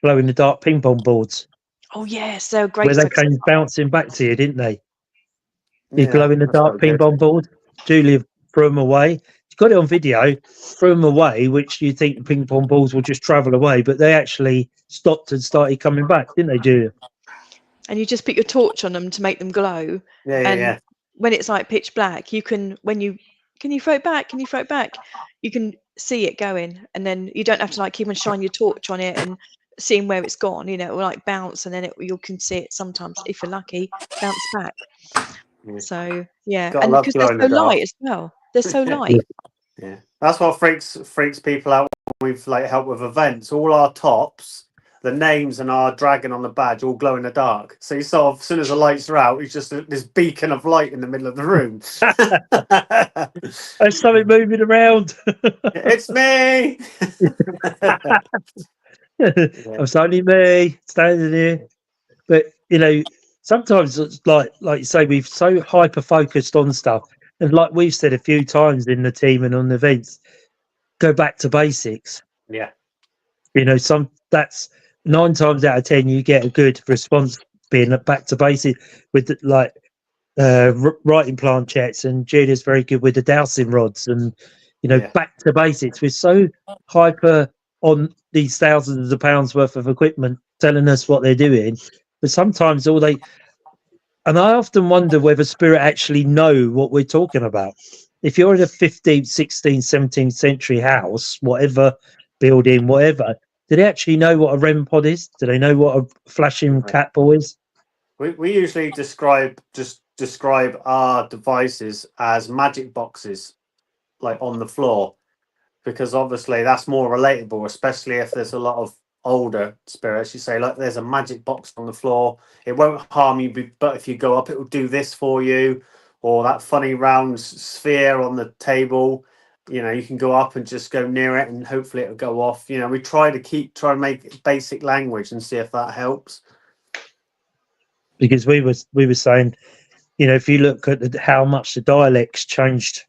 glow in the dark ping pong boards. Oh yes, they're great. Where they came bouncing back to you, didn't they? You Yeah, glow in the dark ping pong board. Julia threw them away. You got it on video. Threw them away, which you think the ping pong balls will just travel away, but they actually stopped and started coming back, didn't they, Julia? And you just put your torch on them to make them glow. Yeah. When it's pitch black, you can can you throw it back? Can you throw it back? You can see it going, and then you don't have to keep on shining your torch on it and seeing where it's gone. It will bounce, and then you can see it sometimes, if you're lucky, bounce back. So yeah, and because they're so light as well. They're so light. Yeah, that's what freaks people out we've like helped with events, all our tops, the names and our dragon on the badge all glow in the dark. So you sort of, as soon as the lights are out, it's just this beacon of light in the middle of the room. There's something moving around. It's me. It's only me standing here. But sometimes it's like you say, we've so hyper focused on stuff, and like we've said a few times in the team and on the events, go back to basics. Yeah. That's 9 times out of 10 you get a good response being back to basics with writing planchettes, and Julia's very good with the dowsing rods, and back to basics. We're so hyper on these thousands of pounds worth of equipment telling us what they're doing, but sometimes and I often wonder whether spirit actually know what we're talking about. If you're in a 15th, 16th, 17th century house, whatever building, whatever, do they actually know what a REM pod is? Do they know what a flashing cat ball is? We usually describe our devices as magic boxes, like on the floor, because obviously that's more relatable, especially if there's a lot of older spirits. You say, look, there's a magic box on the floor. It won't harm you, but if you go up, it will do this for you. Or that funny round sphere on the table, you can go up and just go near it, and hopefully it'll go off. We try to make basic language and see if that helps. Because we were saying, if you look at how much the dialects changed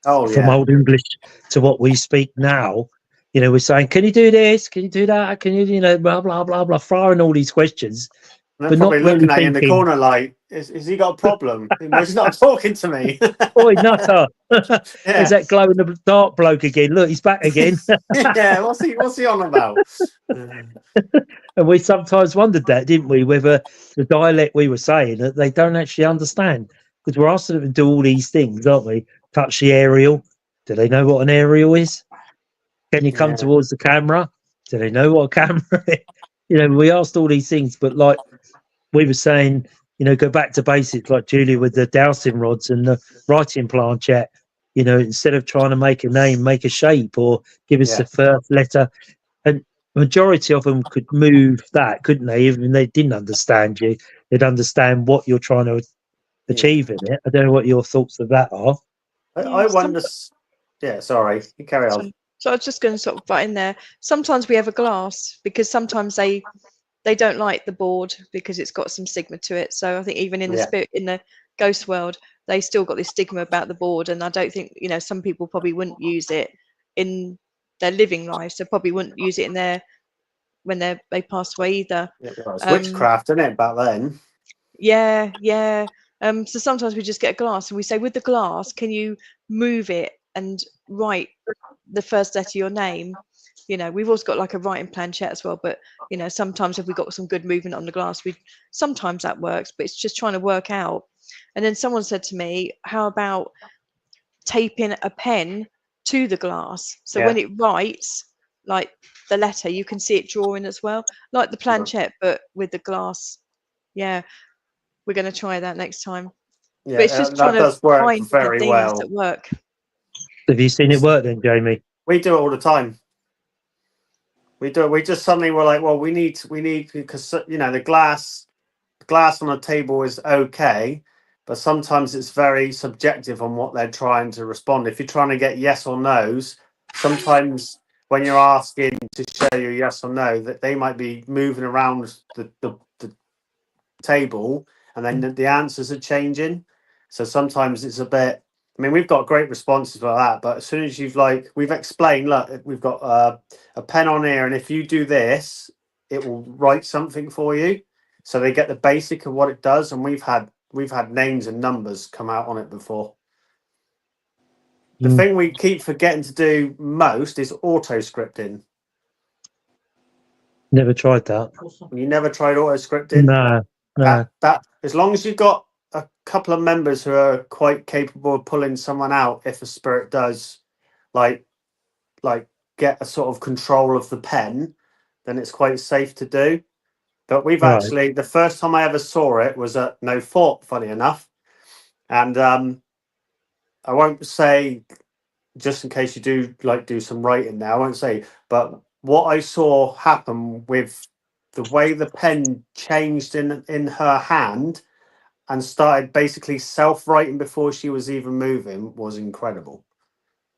from Old English to what we speak now, we're saying, can you do this? Can you do that? Can you, blah, blah, blah, blah, firing all these questions. And but probably not looking really at you in the corner like, has he got a problem? He's not talking to me. Oi, nutter. There's that glow in the dark bloke again. Look, he's back again. Yeah, what's he on about? And we sometimes wondered that, didn't we, whether the dialect we were saying that they don't actually understand, because we're asking them to do all these things, aren't we? Touch the aerial. Do they know what an aerial is? Can you come towards the camera? Do they know what a camera is? We asked all these things, but like we were saying, go back to basics, like Julie with the dowsing rods and the writing planchette. Instead of trying to make a name, make a shape, or give us the first letter. And majority of them could move that, couldn't they? Even if they didn't understand you, they'd understand what you're trying to achieve in it. I don't know what your thoughts of that are. I wonder. Yeah, sorry, you carry on. So I was just going to sort of butt in there. Sometimes we have a glass, because sometimes they don't like the board because it's got some stigma to it. So I think even in the spirit, in the ghost world, they still got this stigma about the board, and I don't think some people probably wouldn't use it in their living lives. They probably wouldn't use it in their when they pass away either. Yeah, it's witchcraft, isn't it, back then? Yeah. So sometimes we just get a glass and we say, with the glass, can you move it and write the first letter of your name? We've also got like a writing planchette as well, but sometimes if we got some good movement on the glass, sometimes that works, but it's just trying to work out. And then someone said to me, how about taping a pen to the glass, so when it writes like the letter, you can see it drawing as well, like the planchette, but with the glass. We're going to try that next time. But it's just trying to find very things well. that work. Have you seen it work then, Jamie? We do it all the time. We do it. We just suddenly were like, well, we need because the glass on the table is okay, but sometimes it's very subjective on what they're trying to respond. If you're trying to get yes or no's, sometimes when you're asking to show you yes or no, that they might be moving around the table, and then the answers are changing. So sometimes it's a bit. I mean, we've got great responses for that, but as soon as we've explained, look, we've got a pen on here, and if you do this, it will write something for you. So they get the basic of what it does, and we've had names and numbers come out on it before. The thing we keep forgetting to do most is auto scripting. Never tried that. You never tried auto scripting? No. That as long as you've got a couple of members who are quite capable of pulling someone out, if a spirit does like get a sort of control of the pen, then it's quite safe to do. But we've actually, the first time I ever saw it was at No Fort, funny enough. And I won't say just in case you do do some writing now, I won't say, but what I saw happen with the way the pen changed in her hand and started basically self-writing before she was even moving was incredible.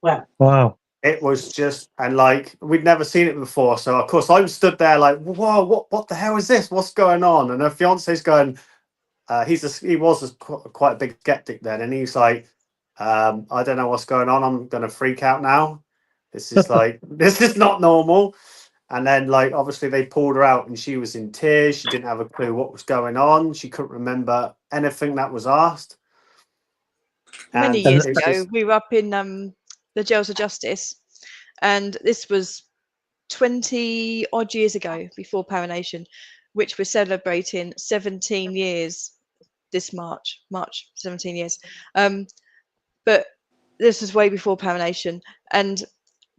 Wow. It was just, and we'd never seen it before, so of course I'm stood there like, whoa, what the hell is this? What's going on? And her fiance's going, he was quite a big skeptic then, and he's like, I don't know what's going on. I'm gonna freak out now. This is this is not normal. And then obviously they pulled her out, and she was in tears. She didn't have a clue what was going on. She couldn't remember anything that was asked. Many And years it's ago, just- we were up in the jails of justice, and this was 20 odd years ago, before Paranation, which we're celebrating 17 years this March 17 years. But this was way before Paranation, and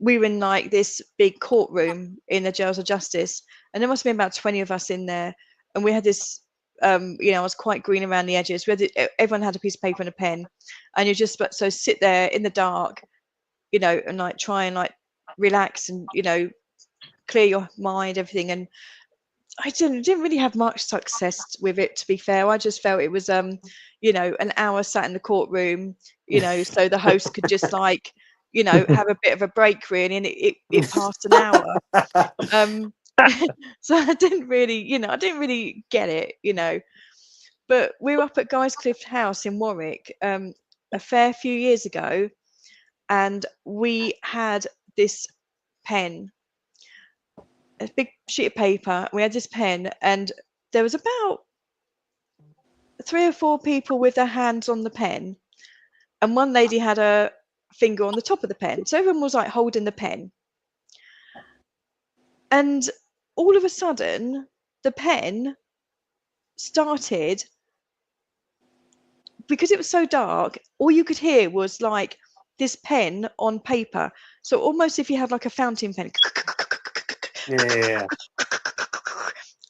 we were in this big courtroom in the jails of justice, and there must have been about 20 of us in there, and we had this I was quite green around the edges. Everyone had a piece of paper and a pen, and you just sit there in the dark, and try and relax and clear your mind, everything. And I didn't really have much success with it, to be fair. I just felt it was an hour sat in the courtroom, so the host could just have a bit of a break, really, and it passed an hour. So I didn't really get it. But we were up at Guyscliffe House in Warwick a fair few years ago, and we had this pen, a big sheet of paper. We had this pen, and there was about 3 or 4 people with their hands on the pen, and one lady had a finger on the top of the pen. So everyone was holding the pen, and all of a sudden, the pen started, because it was so dark, all you could hear was this pen on paper. So almost if you had a fountain pen. yeah.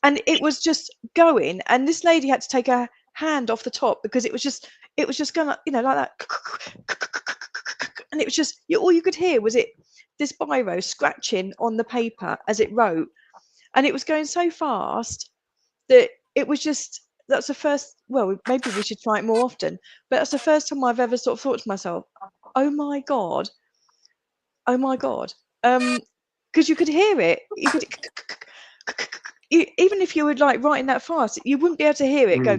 And it was just going, and this lady had to take her hand off the top because it was just going like that. And it was just, all you could hear was this biro scratching on the paper as it wrote. And it was going so fast that it was just, that's the first, well, maybe we should try it more often, but that's the first time I've ever sort of thought to myself, oh my God. Because you could hear it. You could, even if you were writing that fast, you wouldn't be able to hear it go,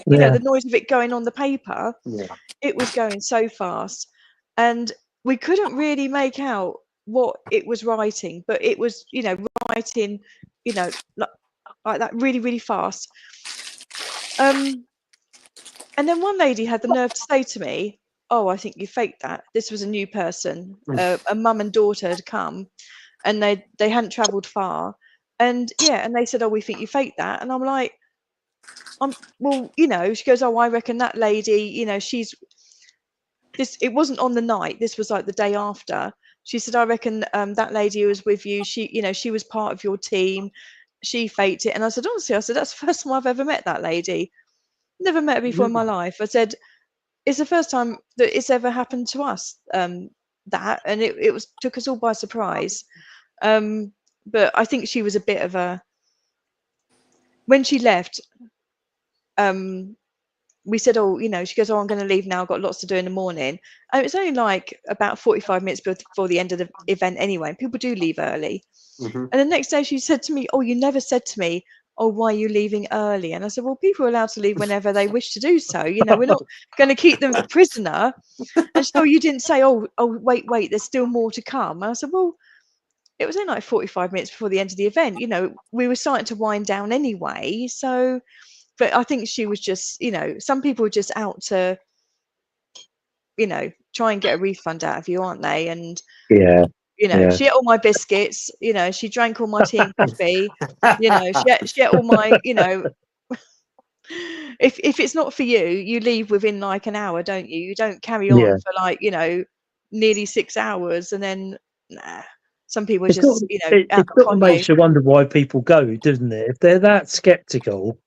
the noise of it going on the paper. Yeah. It was going so fast, and we couldn't really make out what it was writing, but it was, writing, like that really, really fast. And then one lady had the nerve to say to me, oh, I think you faked that. This was a new person, a mum and daughter had come, and they hadn't travelled far. And and they said, oh, we think you faked that. And I'm like, well, she goes, oh, I reckon that lady, she's this, it wasn't on the night, this was the day after. She said, I reckon that lady who was with you, she was part of your team, she faked it. And I said, honestly, that's the first time I've ever met that lady. Never met her before in my life. I said, it's the first time that it's ever happened to us, that, and it took us all by surprise. But I think she was a bit of a, when she left, we said, oh, she goes, oh, I'm going to leave now, I've got lots to do in the morning. And it was only about 45 minutes before the end of the event anyway, and people do leave early. Mm-hmm. And the next day she said to me, oh, you never said to me, oh, why are you leaving early? And I said, well, people are allowed to leave whenever they wish to do so. We're not going to keep them prisoner. And she said, oh, you didn't say, oh, wait, there's still more to come. And I said, well, it was only 45 minutes before the end of the event. We were starting to wind down anyway. So, but I think she was just, some people are just out to, try and get a refund out of you, aren't they? And she ate all my biscuits, she drank all my tea and coffee, she ate all my, if it's not for you, you leave within an hour, don't you? You don't carry on for nearly 6 hours, and then some people It's just, it out sort of on makes you wonder why people go, doesn't it? If they're that skeptical,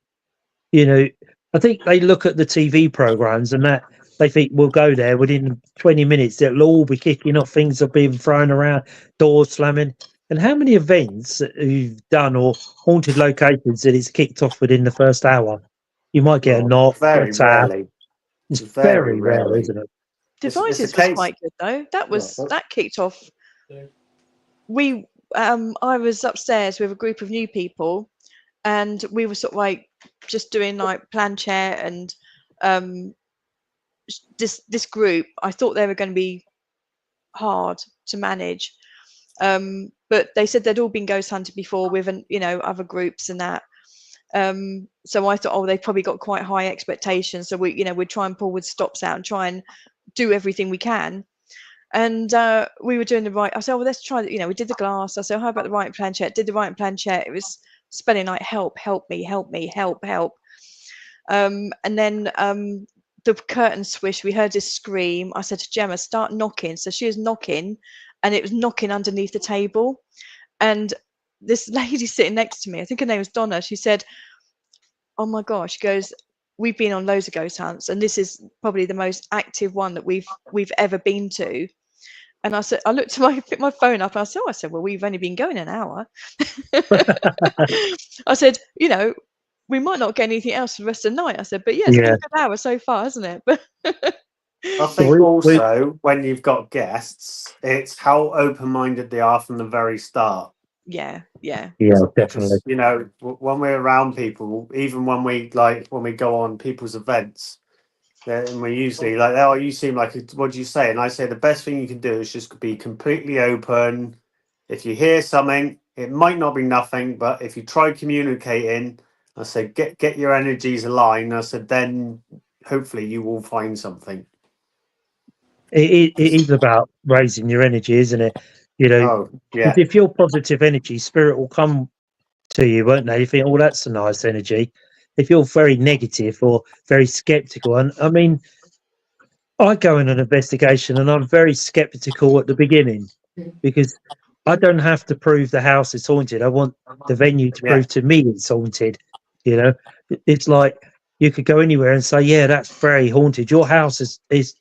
I think they look at the TV programs and that they think we'll go there within 20 minutes. It'll all be kicking off. Things are being thrown around, doors slamming. And how many events that you've done or haunted locations that it's kicked off within the first hour? You might get a knock, a Very tap. rarely. It's Very very rare, rarely. isn't it? It's a Devices was case. quite good though. That was Yeah. that kicked off. We I was upstairs with a group of new people, and we were sort of like just doing like planchette and this group. I thought they were going to be hard to manage, but they said they'd all been ghost hunted before with other groups and that. So I thought, oh, they probably got quite high expectations. So we'd try and pull with stops out and try and do everything we can. And we were doing the right. I said, oh, well, let's try. We did the glass. I said, oh, how about the right planchette? Did the right planchette. It was spelling like help me, help me, help. And then the curtain swish. We heard this scream. I said to Gemma, start knocking. So she was knocking, and it was knocking underneath the table. And this lady sitting next to me, I think her name was Donna, she said, oh my gosh, she goes, we've been on loads of ghost hunts, and this is probably the most active one that we've ever been to. And I said, I looked at picked my phone up, and I said, well, we've only been going an hour. I said, we might not get anything else for the rest of the night. I said, but yeah, it's been a good hour so far, hasn't it? I think also when you've got guests, it's how open-minded they are from the very start. Yeah, definitely. When we're around people, even when we go on people's events, and we're usually like, oh, you seem like what do you say? And I say the best thing you can do is just be completely open. If you hear something, it might not be nothing, but if you try communicating, I said get your energies aligned. I said then hopefully you will find something. It is about raising your energy, isn't it? If you're positive energy, spirit will come to you, won't they? You think, oh, that's a nice energy. If you're very negative or very skeptical, and I mean, I go in an investigation and I'm very skeptical at the beginning because I don't have to prove the house is haunted. I want the venue to prove to me it's haunted. It's like you could go anywhere and say, yeah, that's very haunted. Your house is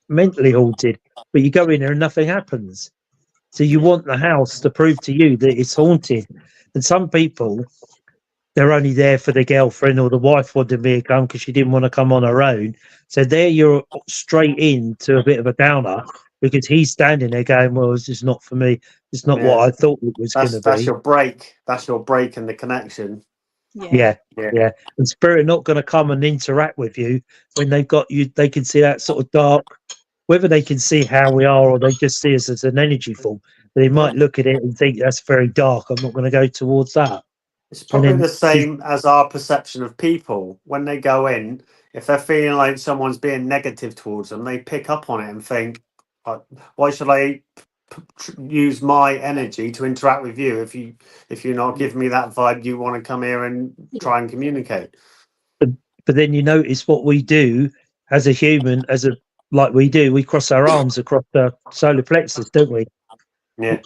mentally haunted, but you go in there and nothing happens. So you want the house to prove to you that it's haunted. And some people, they're only there for the girlfriend or the wife wanted me to come because she didn't want to come on her own. So there you're straight into a bit of a downer because he's standing there going, well, it's just not for me. It's not what I thought it was going to be. That's your break. That's your break in the connection. Yeah. And spirit are not going to come and interact with you when they've got you. They can see that sort of dark, whether they can see how we are or they just see us as an energy form. They might look at it and think that's very dark. I'm not going to go towards that. It's probably the same as our perception of people. When they go in, if they're feeling like someone's being negative towards them, they pick up on it and think, why should I use my energy to interact with you if you're not giving me that vibe you want to come here and try and communicate? But then you notice what we do as a human, we cross our arms across the solar plexus, don't we? Yeah.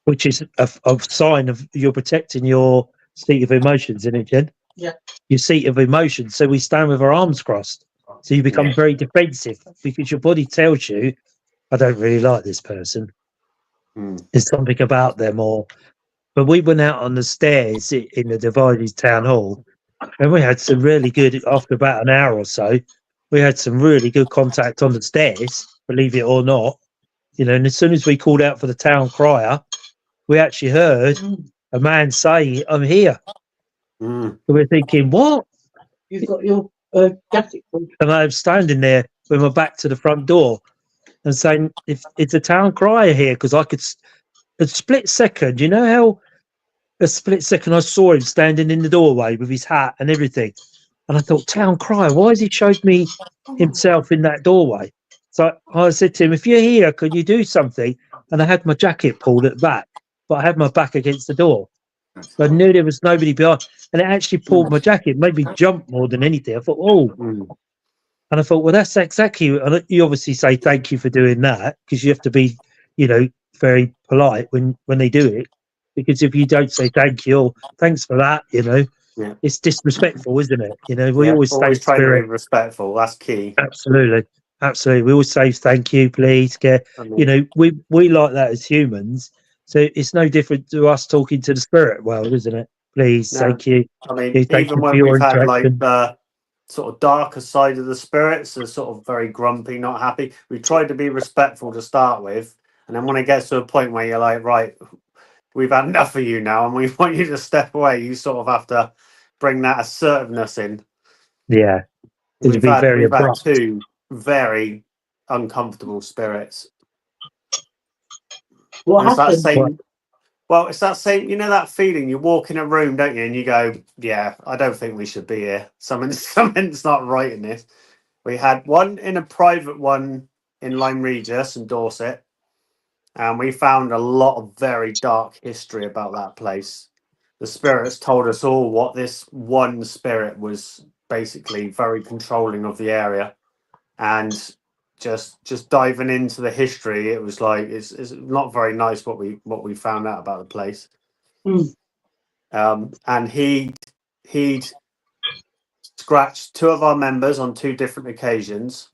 Which is a sign of you're protecting your seat of emotions, isn't it, Jen? Yeah. Your seat of emotions. So we stand with our arms crossed. So you become very defensive because your body tells you, I don't really like this person. There's something about them. But we went out on the stairs in the Divided Town Hall and we had some really good, after about an hour or so, we had some really good contact on the stairs, believe it or not. And as soon as we called out for the town crier, we actually heard a man say, I'm here. So we're thinking, what? You've got your jacket on. And I'm standing there with my back to the front door and saying, if it's a town crier here, because I could, a split second, how a split second I saw him standing in the doorway with his hat and everything. And I thought, town crier, why has he showed me himself in that doorway? So I said to him, if you're here, could you do something? And I had my jacket pulled at the back, but I had my back against the door. So I knew there was nobody behind. And it actually pulled my jacket, made me jump more than anything. I thought, And I thought, well, that's exactly, and you obviously say thank you for doing that because you have to be, very polite when they do it. Because if you don't say thank you or thanks for that, it's disrespectful, isn't it? We always try to be spirit. respectful. That's key. Absolutely. absolutely. We always say thank you, please. I You mean, know, we like that as humans. So it's no different to us talking to the spirit world, isn't it? Please, no, thank you. I mean, Yeah, thank even you for when your we've had like interaction. the sort of darker side of the spirits, are sort of very grumpy, not happy. We tried to be respectful to start with, and then when it gets to a point where you're like, right, we've had enough of you now, and we want you to step away, you sort of have to bring that assertiveness in. Yeah, it'd We've be had very we've had abrupt. two very uncomfortable spirits. What And it's that happened? same. Well, it's that same. You know that feeling. You walk in a room, don't you, and you go, "Yeah, I don't think we should be here. Something's not right in this." We had one in a private one in Lyme Regis and Dorset, and we found a lot of very dark history about that place. The spirits told us all what this one spirit was basically very controlling of the area, and just diving into the history, it was like it's not very nice what we found out about the place. Mm. And he'd scratched two of our members on two different occasions,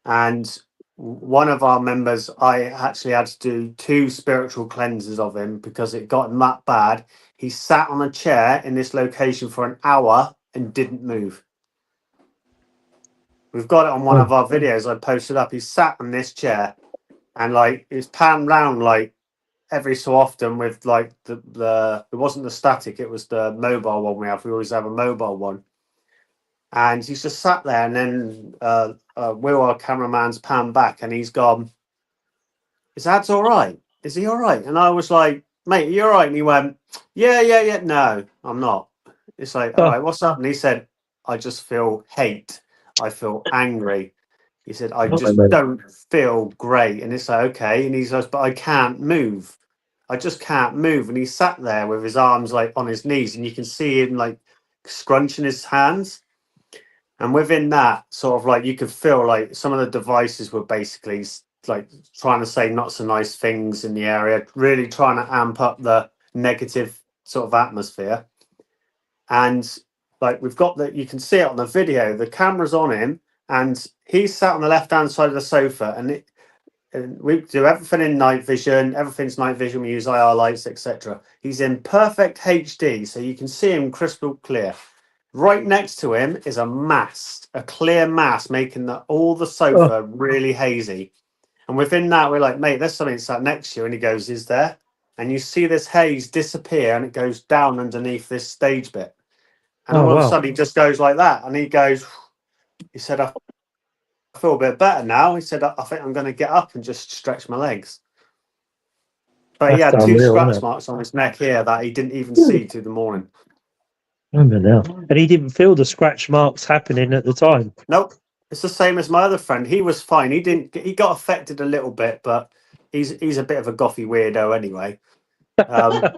and one of our members, I actually had to do two spiritual cleanses of him because it got him that bad. He sat on a chair in this location for an hour and didn't move. We've got it on one Oh, of our videos I posted up. He sat on this chair and like it's panned round like every so often with like the it wasn't the static, it was the mobile one we have. We always have a mobile one. And he's just sat there, and then Will, our cameraman's panned back, and he's gone, "His dad's all right? Is he all right?" And I was like, "Mate, are you all right?" And he went, "Yeah, yeah, yeah. No, I'm not." It's like, "All oh, right, what's up?" And he said, "I just feel hate. I feel angry." He said, "I oh, just don't feel great." And it's like, okay. And he says, "But I can't move. I just can't move." And he sat there with his arms like on his knees, and you can see him like scrunching his hands. And within that, sort of like you could feel like some of the devices were basically like trying to say not so nice things in the area, really trying to amp up the negative sort of atmosphere. And like we've got that, you can see it on the video, the camera's on him, and he's sat on the left hand side of the sofa, and we do everything in night vision. Everything's night vision. We use IR lights, etc. He's in perfect HD, so you can see him crystal clear. Right next to him is a mast, a clear mast, making all the oh, sofa really hazy. And within that, we're like, "Mate, there's something sat next to you." And he goes, "Is there?" And you see this haze disappear, and it goes down underneath this stage bit. And oh, all of a wow. sudden, he just goes like that. And he goes, he said, "I feel a bit better now." He said, "I think I'm going to get up and just stretch my legs." But he That's had two unreal, isn't scratch it? marks on his neck here that he didn't even see through the morning. Unreal. And he didn't feel the scratch marks happening at the time. Nope. It's the same as my other friend. He was fine. He didn't. He got affected a little bit, but he's a bit of a gothy weirdo anyway. Um,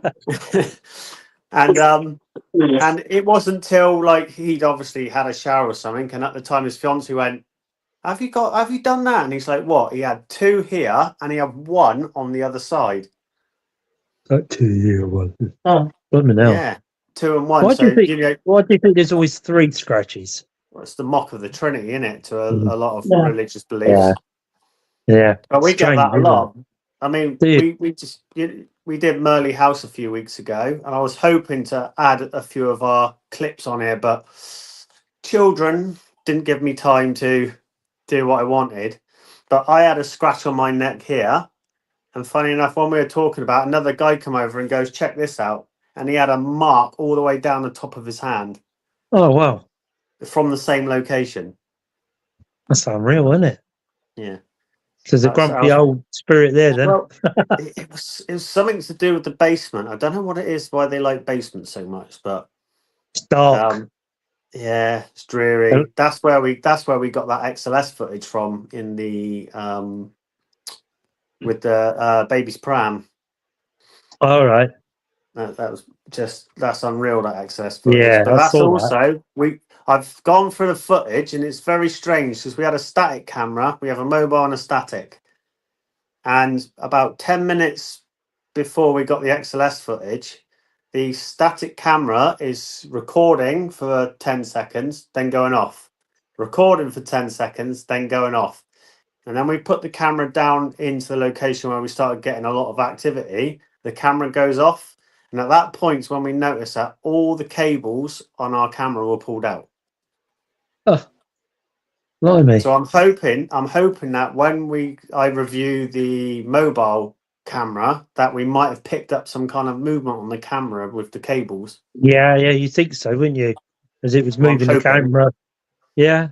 and and it wasn't till like he'd obviously had a shower or something, and at the time his fiance went, Have you done that?" And he's like, "What?" He had two here, and he had one on the other side. That 2 year one. Oh, Unreal. Yeah, two and one. Why do you So think? you know, Why do you think there's always three scratches? well, it's the mock of the Trinity, isn't it? To Mm, a lot of yeah. religious Yeah, beliefs. yeah. But we get Strange, that a isn't it? lot. I mean, Do you? we did Merley House a few weeks ago, and I was hoping to add a few of our clips on here, but children didn't give me time to do what I wanted. But I had a scratch on my neck here, and funny enough, when we were talking about, another guy come over and goes, "Check this out," and he had a mark all the way down the top of his hand Oh, wow. from the same location. That's unreal, isn't it? Yeah, There's a that's grumpy old spirit there then. well. It was something to do with the basement. I don't know what it is, why they like basements so much, but It's dark. um, yeah, it's Oh, dreary. That's where we got that XLS footage from in the with the baby's pram. all right. That was that's unreal, that XLS footage. Yeah, But I that's saw that. also I've gone through the footage, and it's very strange because we had a static camera, we have a mobile and a static, and about 10 minutes before we got the XLS footage, the static camera is recording for 10 seconds, then going off. Recording for 10 seconds, then going off. And then we put the camera down into the location where we started getting a lot of activity. The camera goes off. And at that point is when we noticed that all the cables on our camera were pulled out. Oh, blimey. So I'm hoping that when I review the mobile camera, that we might have picked up some kind of movement on the camera with the cables. Yeah, you think so, wouldn't you? As it was Well, I'm moving the hoping. camera. Yeah,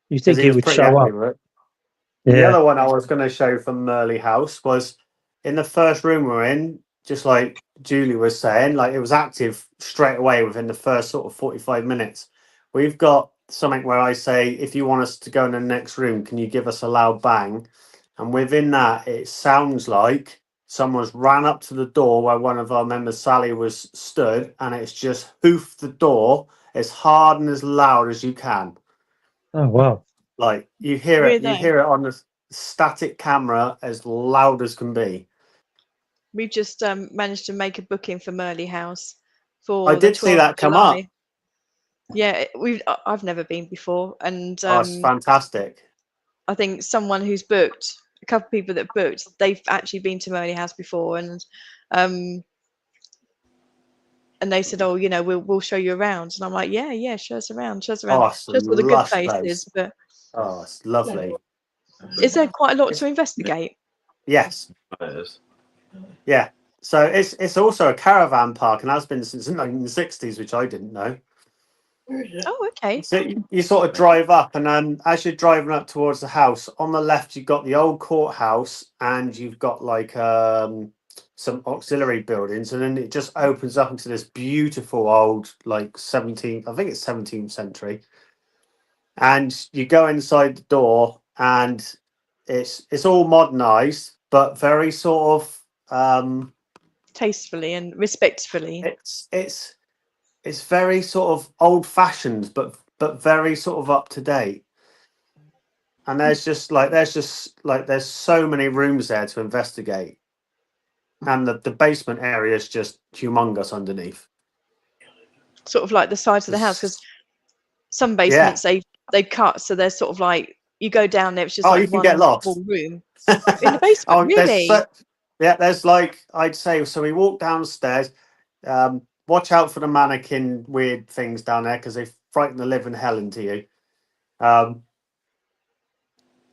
you Because think he it was would pretty show happy up. with it. The Yeah. other one I was going to show from Merley House was in the first room we're in, just like Julie was saying, like it was active straight away within the first sort of 45 minutes. We've got something where I say, if you want us to go in the next room, can you give us a loud bang? And within that, it sounds like someone's ran up to the door where one of our members, Sally, was stood, and it's just hoofed the door as hard and as loud as you can. Oh, wow. Like you hear it on the static camera as loud as can be. We've just managed to make a booking for Merley House for I the did see 12th that of come July. up. Yeah, I've never been before, and It's fantastic. I think someone who's booked, a couple of people that booked, they've actually been to Merley House before, and they said, "Oh, we'll show you around." And I'm like, "Yeah, show us around, show us around, Oh, it's show a us all the good lush places." place. But Oh, it's lovely. is there quite a lot to investigate? Yes. It is. Yeah. So it's also a caravan park and has been since the 1960s, which I didn't know. Oh, okay. So you sort of drive up, and then as you're driving up towards the house, on the left you've got the old courthouse, and you've got like some auxiliary buildings, and then it just opens up into this beautiful old like 17th, I think it's 17th century. And you go inside the door, and it's all modernized, but very sort of Tastefully and respectfully. it's very sort of old fashioned, but very sort of up to date. And there's so many rooms there to investigate, and the basement area is just humongous underneath. Sort of like the size of the house, because some basements they cut, so they're sort of like you go down there, it's just you like can one get lost small room in the basement. Really? There's like, I'd say, so we walk downstairs. Watch out for the mannequin weird things down there because they frighten the living hell into you.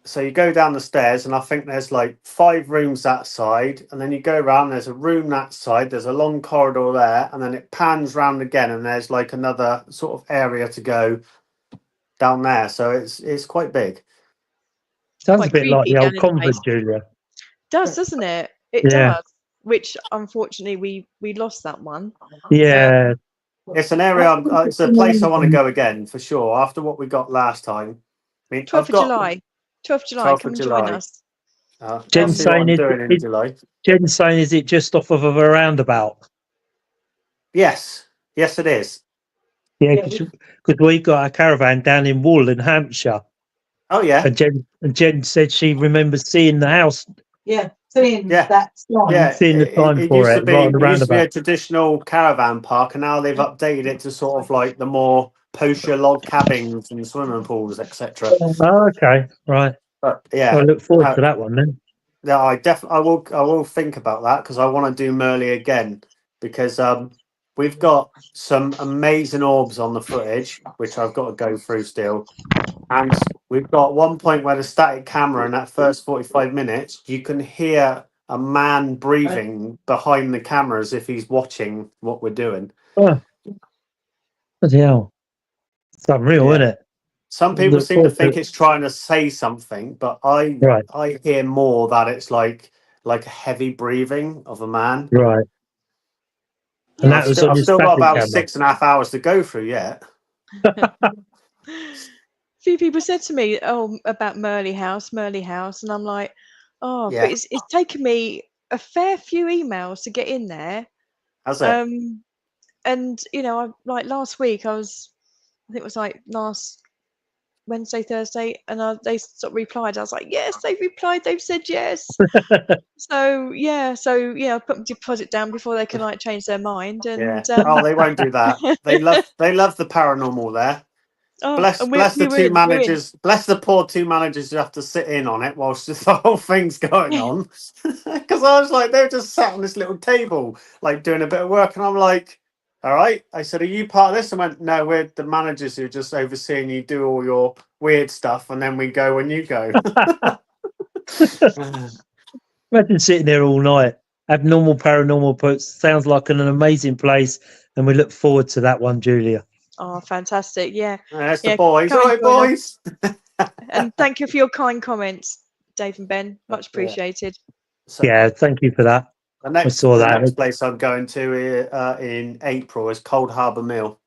So you go down the stairs, and I think there's like 5 rooms that side, and then you go around, there's a room that side, there's a long corridor there, and then it pans round again, and there's like another sort of area to go down there. So it's quite big. Sounds Quite a bit like creepy the down old in the convent, basement. Julia. Doesn't it? It Yeah. does. Which unfortunately we lost that one. Yeah. It's an area. It's a place I want to go again for sure. After what we got last time. I mean, 12th of July. 12th of July. 12th Come of and join July. us. I'll Jen's see what I'm saying doing in July. Jen's saying, is it just off of a roundabout? Yes, it is. Yeah, because we got a caravan down in Wool in Hampshire. Oh yeah. And Jen said she remembers seeing the house. Yeah, seeing Yeah. that sign. Yeah, Seeing the sign it for used it to be right on the it used to be a roundabout. traditional caravan park, and now they've updated it to sort of like the more poster log cabins and swimming pools, etc. Oh, okay, right. But I yeah, look forward to that one then. yeah, I will think about that because I want to do Merley again because we've got some amazing orbs on the footage which I've got to go through still, and we've got one point where the static camera in that first 45 minutes you can hear a man breathing behind the camera as if he's watching what we're doing. Oh, bloody hell. It's unreal, Yeah. isn't it? Some people Look seem to forward think to- it's trying to say something, but I hear more that it's like a heavy breathing of a man. Right. And And that was on I've your still got static about camera. 6.5 hours to go through yet. A few people said to me, "Oh, about Merley House," and I'm like, "Oh, Yeah. but it's taken me a fair few emails to get in there." Has it? And like last week, I think it was like last Wednesday, Thursday, and they sort of replied. I was like, "Yes, they've replied. They've said yes." So I put my deposit down before they can like change their mind. And Yeah. Oh, they won't do that. They love the paranormal there. Oh, Bless, and bless the we were two in, we're in. managers. Bless the poor two managers who have to sit in on it whilst the whole thing's going on. Because I was like, they're just sat on this little table, like doing a bit of work, and I'm like, "All right." I said, "Are you part of this?" I went, "No, we're the managers who are just overseeing you do all your weird stuff, and then we go when you go." Imagine sitting there all night. Abnormal Paranormal Puts sounds like an amazing place, and we look forward to that one, Julia. Oh, fantastic! Yeah, That's the yeah. boys. Come All and right, join us. boys. And thank you for your kind comments, Dave and Ben. Much Yeah. appreciated. So Yeah, thank you for that. the saw that. next place I'm going to in April is Cold Harbour Mill.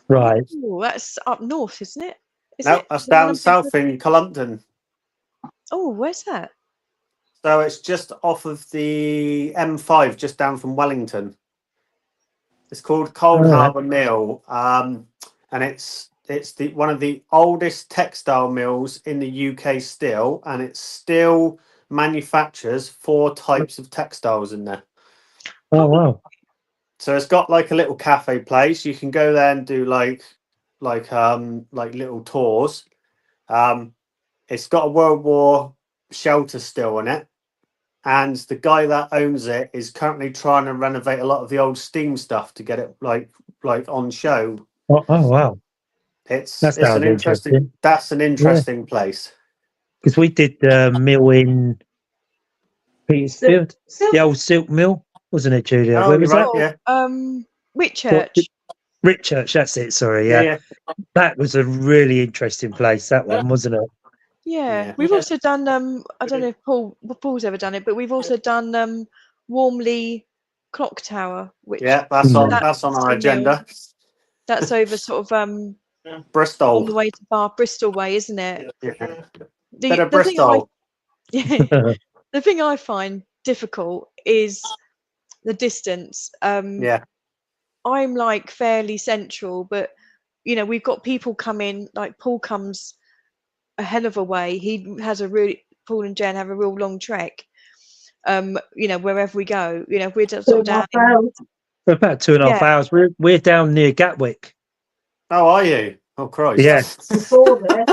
Right. Oh, that's up north, isn't it? Is No, it that's the one down I'm south thinking in Columpton. Oh, where's that? So it's just off of the M5, just down from Wellington. It's called Cold All right. Harbour Mill, and it's the one of the oldest textile mills in the UK still, and it still manufactures 4 types of textiles in there. Oh wow. So it's got like a little cafe place. You can go there and do like little tours. It's got a World War shelter still in it, and the guy that owns it is currently trying to renovate a lot of the old steam stuff to get it like on show. Oh wow. It's That an sounds interesting. That's an interesting place. Because we did the mill in Petersfield, the old silk mill, wasn't it, Julia? Oh, Where you're was right. that? Yeah, Whitchurch. Richchurch, that's it. Sorry, yeah, yeah. yeah. That was a really interesting place. That one, wasn't it? Yeah, Yeah. we've also done. I don't know if Paul's ever done it, but we've also done Warmley Clock Tower, which Yeah, that's on Mm. that's on our a mill. agenda. That's over sort of on Bristol. the way to Bristol way, isn't it? Yeah. Bit The of the thing I Bristol. the thing I find difficult is the distance. Yeah, I'm like fairly central, but we've got people come in. Like Paul comes a hell of a way. He has a really Paul and Jen have a real long trek. Wherever we go, if we're just sort of down in, For about 2.5 hours. We're down near Gatwick. how are you? Oh Christ. Yeah. Before there.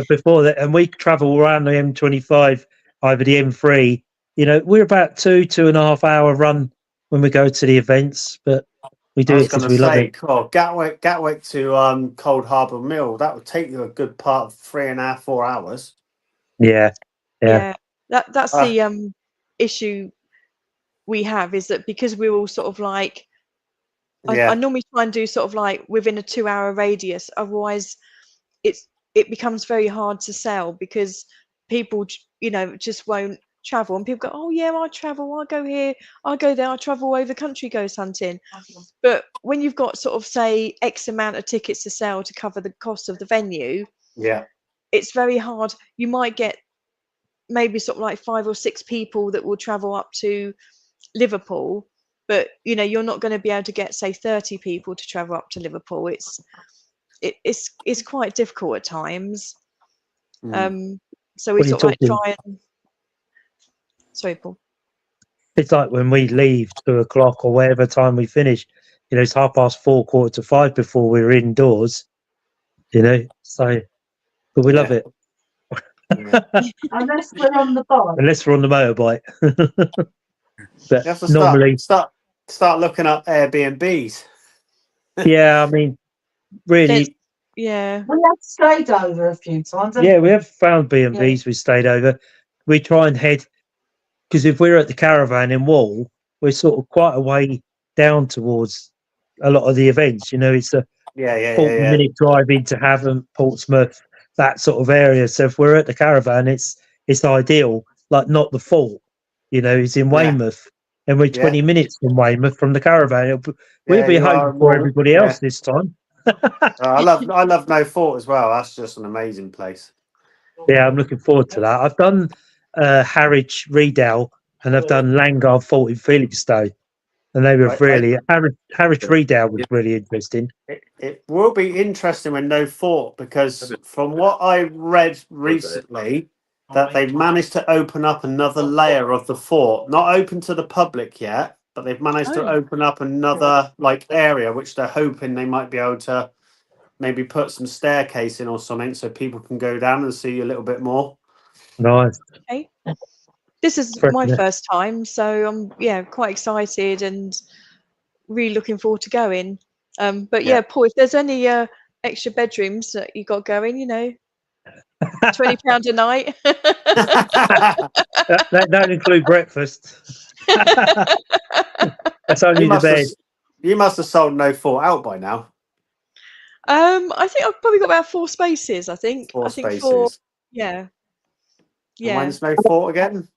Before that, and we travel around the M25 over the M3. We're about 2.5 hour run when we go to the events, but we I do was it because going to we love say, it. Gatwick to Cold Harbour Mill. That would take you a good part of 3.5, 4 hours. Yeah. that's the issue we have, is that because we're all sort of like, Yeah, I normally try and do sort of like within a 2-hour radius. Otherwise, it becomes very hard to sell because people, just won't travel. And people go, "Oh yeah, I travel. I go here. I go there. I travel over country ghost hunting." But when you've got sort of say X amount of tickets to sell to cover the cost of the venue, yeah, it's very hard. You might get maybe sort of like 5 or 6 people that will travel up to Liverpool, but you're not going to be able to get say 30 people to travel up to Liverpool. It's quite difficult at times. So we What are you sort of like talking? try and sorry, Paul. It's like when we leave 2 o'clock or whatever time we finish. It's 4:30, 4:45 before we're indoors. So, but we love it. yeah. Unless we're on the bike. Unless we're on the motorbike. But You have to normally, start looking up Airbnbs. yeah, I mean, really, Yeah. We have stayed over a few times. yeah, we have found B&Bs. We stayed over. We try and head, because if we're at the caravan in Wall, we're sort of quite a way down towards a lot of the events. It's a Yeah. 40-minute drive into Havant, Portsmouth, that sort of area. So if we're at the caravan, it's ideal. Like not the fort, it's in Yeah. Weymouth, and we're 20 minutes from Weymouth from the caravan. We'll Yeah, be you home are before more. everybody Yeah. else this time. I love No Fort as well. That's just an amazing place. Yeah, I'm looking forward to that. I've done Harwich Redale and I've done Langard Fort in Felixstowe, and they were Right, really Harwich Redale was really interesting. It will be interesting with No Fort, because from what I read recently, that they've managed to open up another layer of the fort, not open to the public yet, but they've managed to Oh. open up another like area which they're hoping they might be able to maybe put some staircase in or something so people can go down and see you a little bit more. Nice. Okay. This is my Fresh. first time, so I'm quite excited and really looking forward to going. But Yeah. Paul, if there's any extra bedrooms that you got going, £20 a night. That don't include breakfast. That's only you the must have, bed. you must have sold No Thought out by now. I think I've probably got about 4 spaces. I think 4 think spaces. 4. Yeah. And when's No Thought again?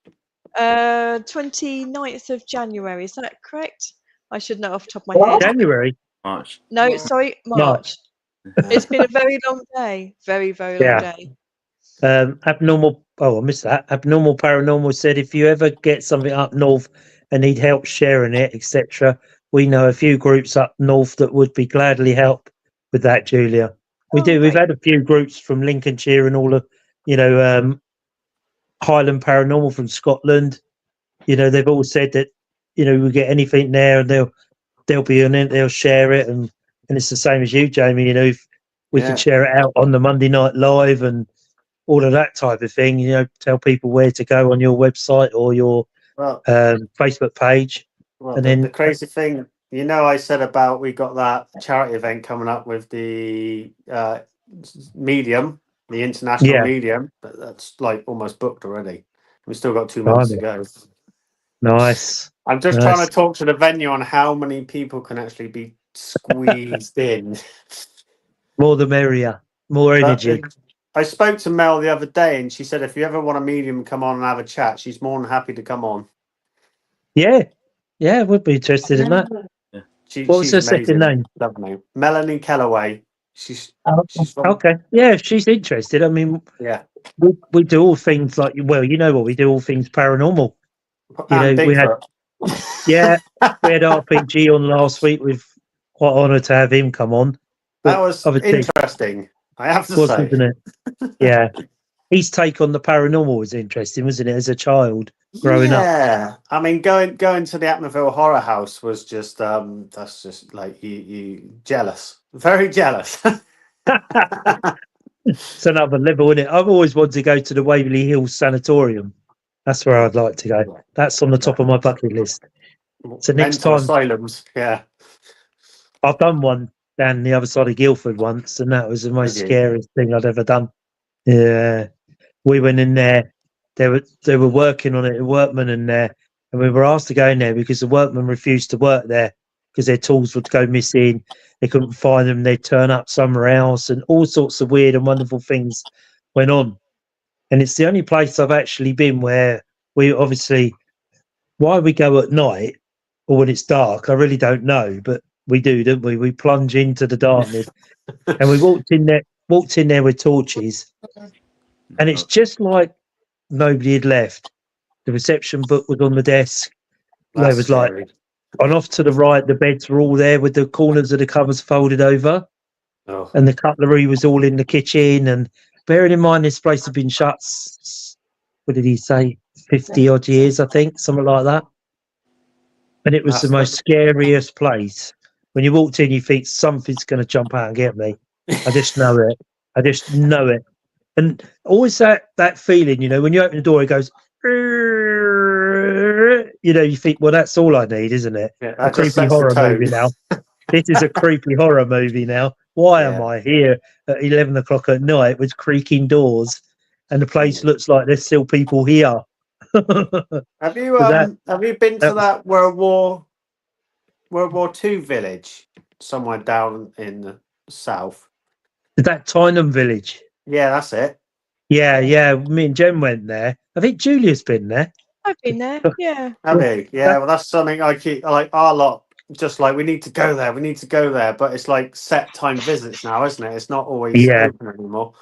29th of January. Is that correct? I should know off the top of my head. January. March. No, sorry, March. It's been a very long day. Very, very long day. Abnormal. Oh, I missed that. Abnormal Paranormal said, if you ever get something up north and need help sharing it, etc., we know a few groups up north that would be gladly help with that, Julia. We do. We've had a few groups from Lincolnshire and all of, Highland Paranormal from Scotland. They've all said that, we get anything there and they'll be on it, they'll share it, and it's the same as you, Jamie. If we can share it out on the Monday Night Live and all of that type of thing, tell people where to go on your website or your Facebook page. Well, and the then crazy thing, I said about we got that charity event coming up with the medium, the international medium, but that's like almost booked already. We've still got 2 months to go. Nice. I'm just trying to talk to the venue on how many people can actually be squeezed in. More the merrier. More energy. I spoke to Mel the other day and she said if you ever want a medium come on and have a chat, she's more than happy to come on. Yeah, we'd be interested in that. Yeah. What was her second name? Lovely. Melanie Kellaway. She's from... Okay. Yeah, she's interested. I mean, we do all things like, well, we do all things paranormal. And we had we had RPG on last week. We're quite honoured to have him come on. That was interesting, I have to say. Wasn't it? Yeah. His take on the paranormal was interesting, wasn't it, as a child growing up? Yeah. I mean, going to the Atmaville Horror House was just, that's just like you jealous. Very jealous. It's another level, isn't it? I've always wanted to go to the Waverley Hills Sanatorium. That's where I'd like to go. That's on the top of my bucket list. So next time, asylums, I've done one down the other side of Guildford once, and that was the most scariest thing I'd ever done. Yeah, we went in there. They were working on it, a workman in there, and we were asked to go in there because the workmen refused to work there because their tools would go missing. They couldn't find them. They'd turn up somewhere else, and all sorts of weird and wonderful things went on. And it's the only place I've actually been where we obviously, why we go at night or when it's dark, I really don't know, but we do, don't we? We plunge into the darkness, and we walked in there with torches, and it's just like nobody had left. The reception book was on the desk. There was scary. And off to the right, the beds were all there with the corners of the covers folded over, and the cutlery was all in the kitchen. And bearing in mind, this place had been shut, what did he say, 50 odd years, I think, something like that. And it was the most scariest place. When you walked in, you think something's going to jump out and get me. I just know it. I just know it. And always that feeling, when you open the door, it goes, you think, well, that's all I need, isn't it? Yeah, a creepy horror movie now. This is a creepy horror movie now. Why am I here at 11 o'clock at night with creaking doors and the place looks like there's still people here? Have you been to that World War II village somewhere down in the south? Is that Tyneham Village? Yeah, that's it. Yeah. Me and Jen went there. I think Julia's been there. I've been there. Yeah. Have you? Yeah. Well, that's something I keep like our lot. Just like we need to go there. But it's like set time visits now, isn't it? It's not always open anymore.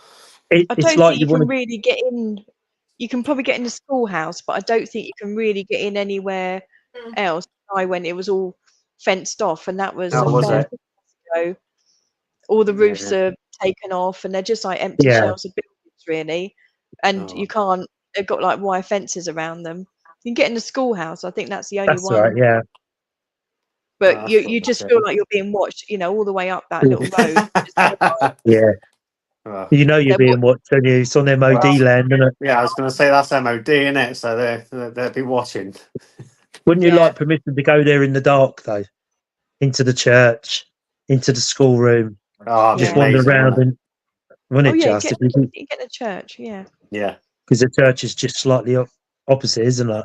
I don't think you can really get in. You can probably get in the schoolhouse, but I don't think you can really get in anywhere else. I went, it was all fenced off, and that was ago. All the roofs are taken off, and they're just like empty shells of buildings, really. And you can't. They've got like wire fences around them. You can get in the schoolhouse. I think that's the only one. Right, yeah. But you just feel like you're being watched, all the way up that little road. Yeah, Oh, you know you're Then being watched, don't you? It's on MOD Well, land, isn't it? yeah, I was going to say that's MOD, isn't it? So they'll be watching. Wouldn't you Yeah. like permission to go there in the dark though? Into the church, into the schoolroom, Oh, just Yeah. wander amazing, around, wouldn't it? and wouldn't Oh it yeah, just? you get to church. Yeah. Yeah. Because the church is just slightly opposite, isn't it?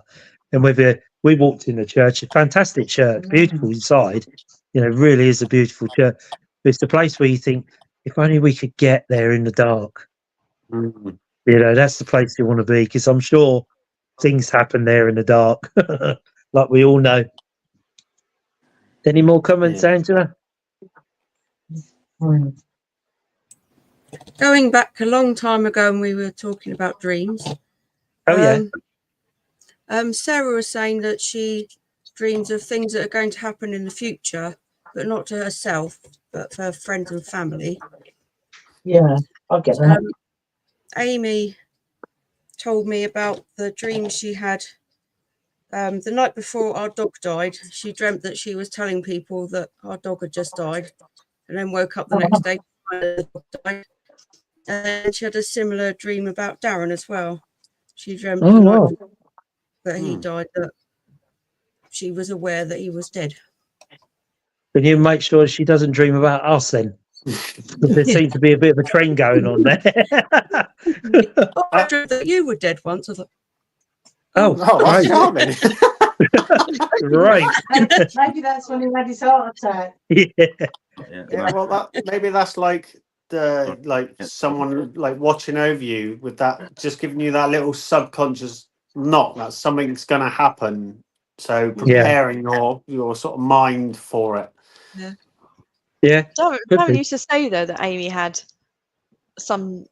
And we walked in the church, a fantastic church, beautiful inside. You know, really is a beautiful church. But it's the place where you think, if only we could get there in the dark. Mm. You know, that's the place you want to be, because I'm sure things happen there in the dark, like we all know. Any more comments, Yeah. Angela? Going back a long time ago, when we were talking about dreams. Oh yeah, Sarah was saying that she dreams of things that are going to happen in the future, but not to herself, but for friends and family. Yeah, I get that. Amy told me about the dream she had the night before our dog died. She dreamt that she was telling people that our dog had just died, and then woke up the next day to find the dog died. And she had a similar dream about Darren as well. She dreamt oh the night wow. before that he died that she was aware that he was dead. Can you make sure she doesn't dream about us then? Because there seems to be a bit of a trend going on there. Oh, I dreamt that you were dead once. I thought, Oh, Oh, that's great. charming. Right. Maybe that's when he had his heart attack. Yeah. Yeah. Yeah, well, maybe that's like someone like watching over you with that, just giving you that little subconscious knock that something's going to happen. So preparing your sort of mind for it. Yeah. Could Darren be. used to say though that Amy had some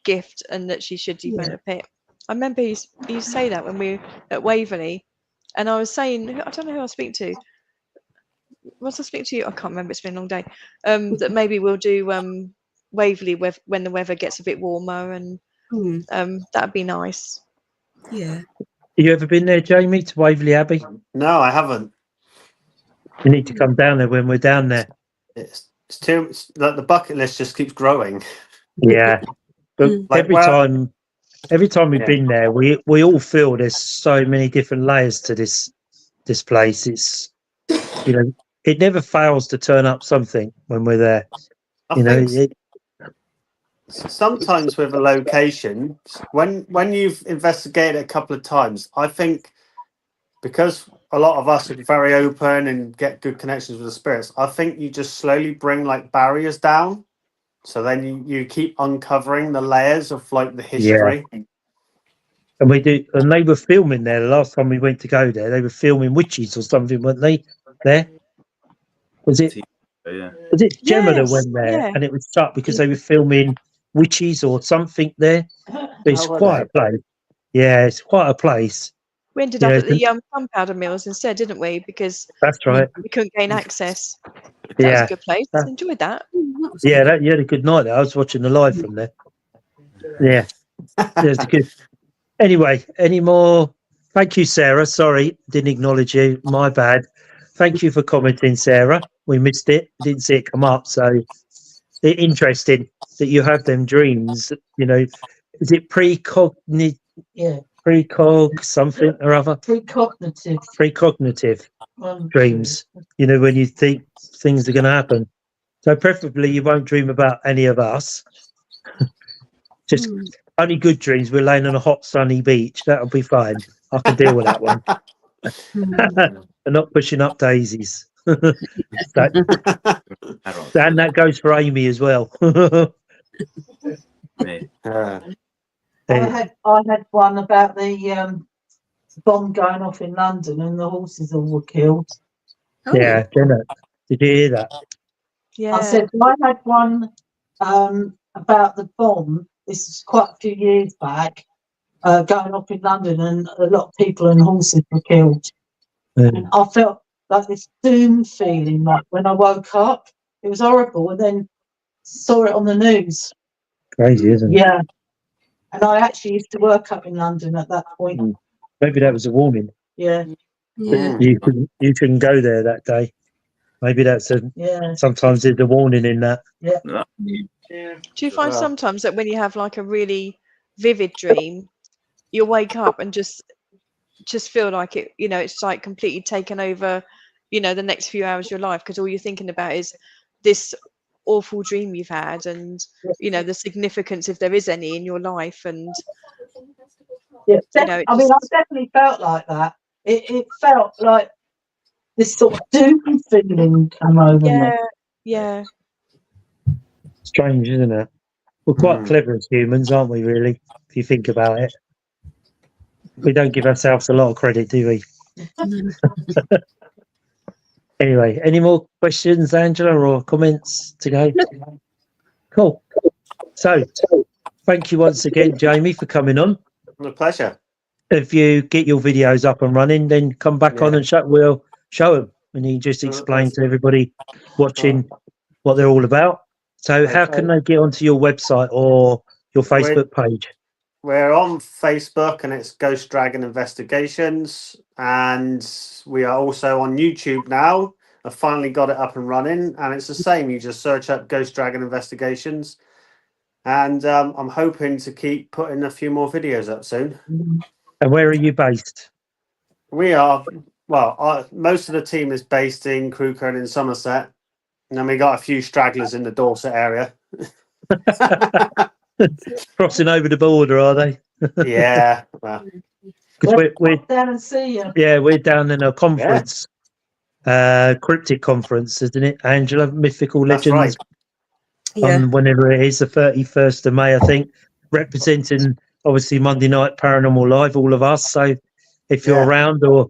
gift and that she should develop it. I remember he used to say that when we were at Waverley, and I was saying, I don't know who I was speaking to. Was I speaking to you? I can't remember. It's been a long day. That maybe we'll do Waverley when the weather gets a bit warmer, and that'd be nice. Yeah. You ever been there, Jamie, to Waverley Abbey? No, I haven't. You need to come down there when we're down there. It's like the bucket list just keeps growing. Yeah. But Like, every time we've Yeah. been there, we all feel there's so many different layers to this place. It's, you know, it never fails to turn up something when we're there. I You know, think sometimes with a location, when you've investigated it a couple of times, I think because a lot of us are very open and get good connections with the spirits, I think you just slowly bring like barriers down. So then you keep uncovering the layers of like the history. and we do, and they were filming there the last time we went to go there. They were filming witches or something, weren't they? There was it. Yeah. Was it Gemma that Yes, went there yeah. and it was shut because they were filming witches or something there? But it's Oh, were quite they? a place. Yeah, it's quite a place. We ended You up know, at the gunpowder mills instead, didn't we? Because that's right. we couldn't gain access. That was Yeah. a good place. That- Enjoyed that. Yeah, you had a good night there. I was watching the live from there. Yeah, there's a good. Anyway, any more? Thank you, Sarah. Sorry, didn't acknowledge you. My bad. Thank you for commenting, Sarah. We missed it. Didn't see it come up. So interesting that you have them dreams. You know, is it precognitive? Yeah, Precog something or other? precognitive Precognitive dreams. You know, when you think things are going to happen. So preferably you won't dream about any of us. Just only good dreams. We're laying on a hot sunny beach. That'll be fine. I can deal with that one. And not pushing up daisies. And that goes for Amy as well. Me. I had one about the bomb going off in London and the horses all were killed. Yeah, Jenna, did you hear that? Yeah. I said I had one about the bomb. This is quite a few years back, going off in London, and a lot of people and horses were killed. And I felt like this doom feeling, like when I woke up, it was horrible. And then saw it on the news. Crazy, isn't it? Yeah. And I actually used to work up in London at that point. Maybe that was a warning. Yeah. Yeah. You couldn't go there that day. Maybe that's Yeah. sometimes there's a warning in that. No. Yeah. Do you find Well- sometimes that when you have like a really vivid dream, you'll wake up and just feel like it, it's like completely taken over, the next few hours of your life, because all you're thinking about is this awful dream you've had, and the significance, if there is any, in your life, and Yeah. it I mean, just- I've definitely felt like that. It felt like this sort of doom feeling come over me. yeah. Strange, isn't it? We're quite Hmm. clever as humans, aren't we, really? If you think about it. We don't give ourselves a lot of credit, do we? Anyway, any more questions, Angela, or comments to go? Cool. So, thank you once again, Jamie, for coming on. A pleasure. If you get your videos up and running, then come back on Yeah. and we'll show them, and you just explain to everybody watching what they're all about. So, how can they get onto your website or your Facebook page? We're on Facebook, and it's Ghost Dragon Investigations, and we are also on YouTube now. I finally got it up and running, and it's the same. You just search up Ghost Dragon Investigations, and I'm hoping to keep putting a few more videos up soon. And where are you based? We are, well, most of the team is based in Crewker and in Somerset, and then we got a few stragglers in the Dorset area. Crossing over the border, are they? Yeah, well, Because we're Pop down and see you. yeah, we're down in a conference, cryptic conference, isn't it, Angela? Mythical that's Legends right. Yeah. on whenever it is, the 31st of May, I think, representing obviously Monday Night Paranormal Live, all of us. So if you're Yeah. around or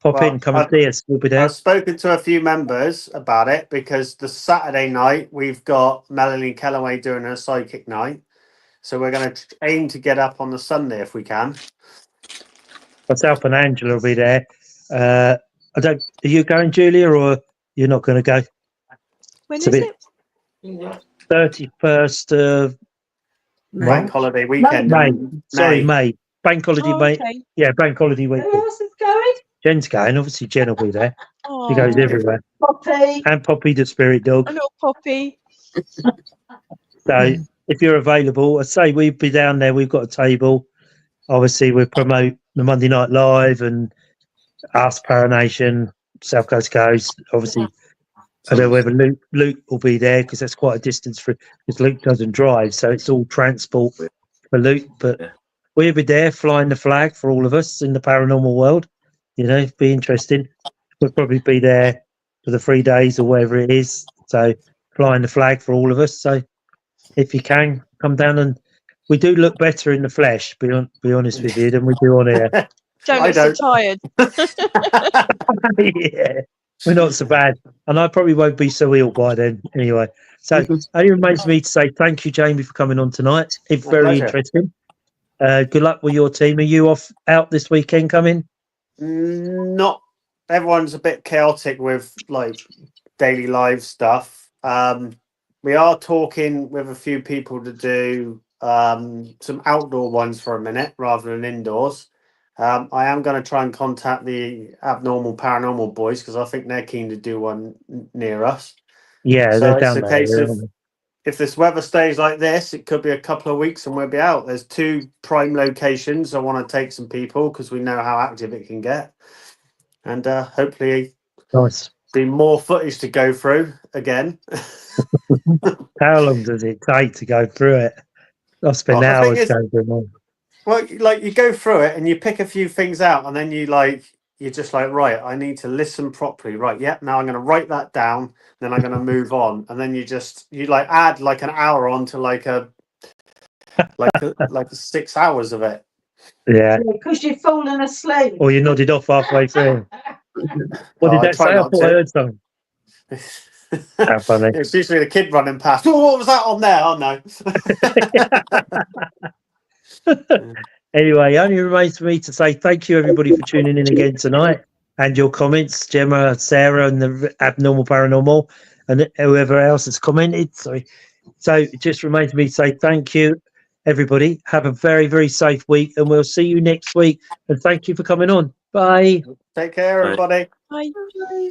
pop Well, in, come and see us, we'll be there. I've spoken to a few members about it, because the Saturday night we've got Melanie Kellaway doing her psychic night. So we're going to aim to get up on the Sunday if we can. Myself and Angela will be there. Are you going, Julia, or you're not going to go? When It's a is bit- it? 31st of Bank holiday weekend May. in Sorry, May. May. Bank holiday, Oh, May. okay. Yeah, bank holiday Who weekend. else is going? Jen's going. Obviously, Jen will be there. Oh, She goes everywhere. Poppy. And Poppy, the spirit dog. a little Poppy. So if you're available, I say we'd be down there. We've got a table. Obviously, we promote the Monday Night Live and Ask Paranation, South Coast Goes. Obviously, I don't know whether Luke will be there, because that's quite a distance for, because Luke doesn't drive, so it's all transport for Luke. But Yeah. we'll be there flying the flag for all of us in the paranormal world. It'd be interesting. We'll probably be there for the 3 days or whatever it is. So flying the flag for all of us. So if you can, come down, and we do look better in the flesh, be honest with you, than we do on air. Don't I look so don't. tired. Yeah, we're not so bad. And I probably won't be so ill by then anyway. So only remains me to say thank you, Jamie, for coming on tonight. It's My very pleasure. interesting. Good luck with your team. Are you out this weekend coming? Not everyone's a bit chaotic with like daily live stuff. We are talking with a few people to do some outdoor ones for a minute rather than indoors. I am going to try and contact the Abnormal Paranormal boys, because I think they're keen to do one near us. Yeah, So they're it's down a there. case of, aren't they? if this weather stays like this, it could be a couple of weeks and we'll be out. There's 2 prime locations. I want to take some people, because we know how active it can get, and hopefully Nice. be more footage to go through again. How long does it take to go through it? I'll spend Well, the thing hours is- going through mine. Well, like you go through it and you pick a few things out, and then you're just like, right, I need to listen properly. Right, yep. Now I'm going to write that down. Then I'm going to move on, and then you add like an hour on to like a 6 hours of it. Yeah. Because you've fallen asleep. Or you nodded off halfway through. What did I that try say? I not thought I to. heard something. How funny. It's usually the kid running past. Oh, what was that on there? Oh no. Anyway, only remains for me to say thank you, everybody, for tuning in again tonight, and your comments, Gemma, Sarah, and the Abnormal Paranormal, and whoever else has commented. Sorry. So it just remains me to say thank you, everybody. Have a very, very safe week, and we'll see you next week. And thank you for coming on. Bye. Take care, Bye. everybody. Bye.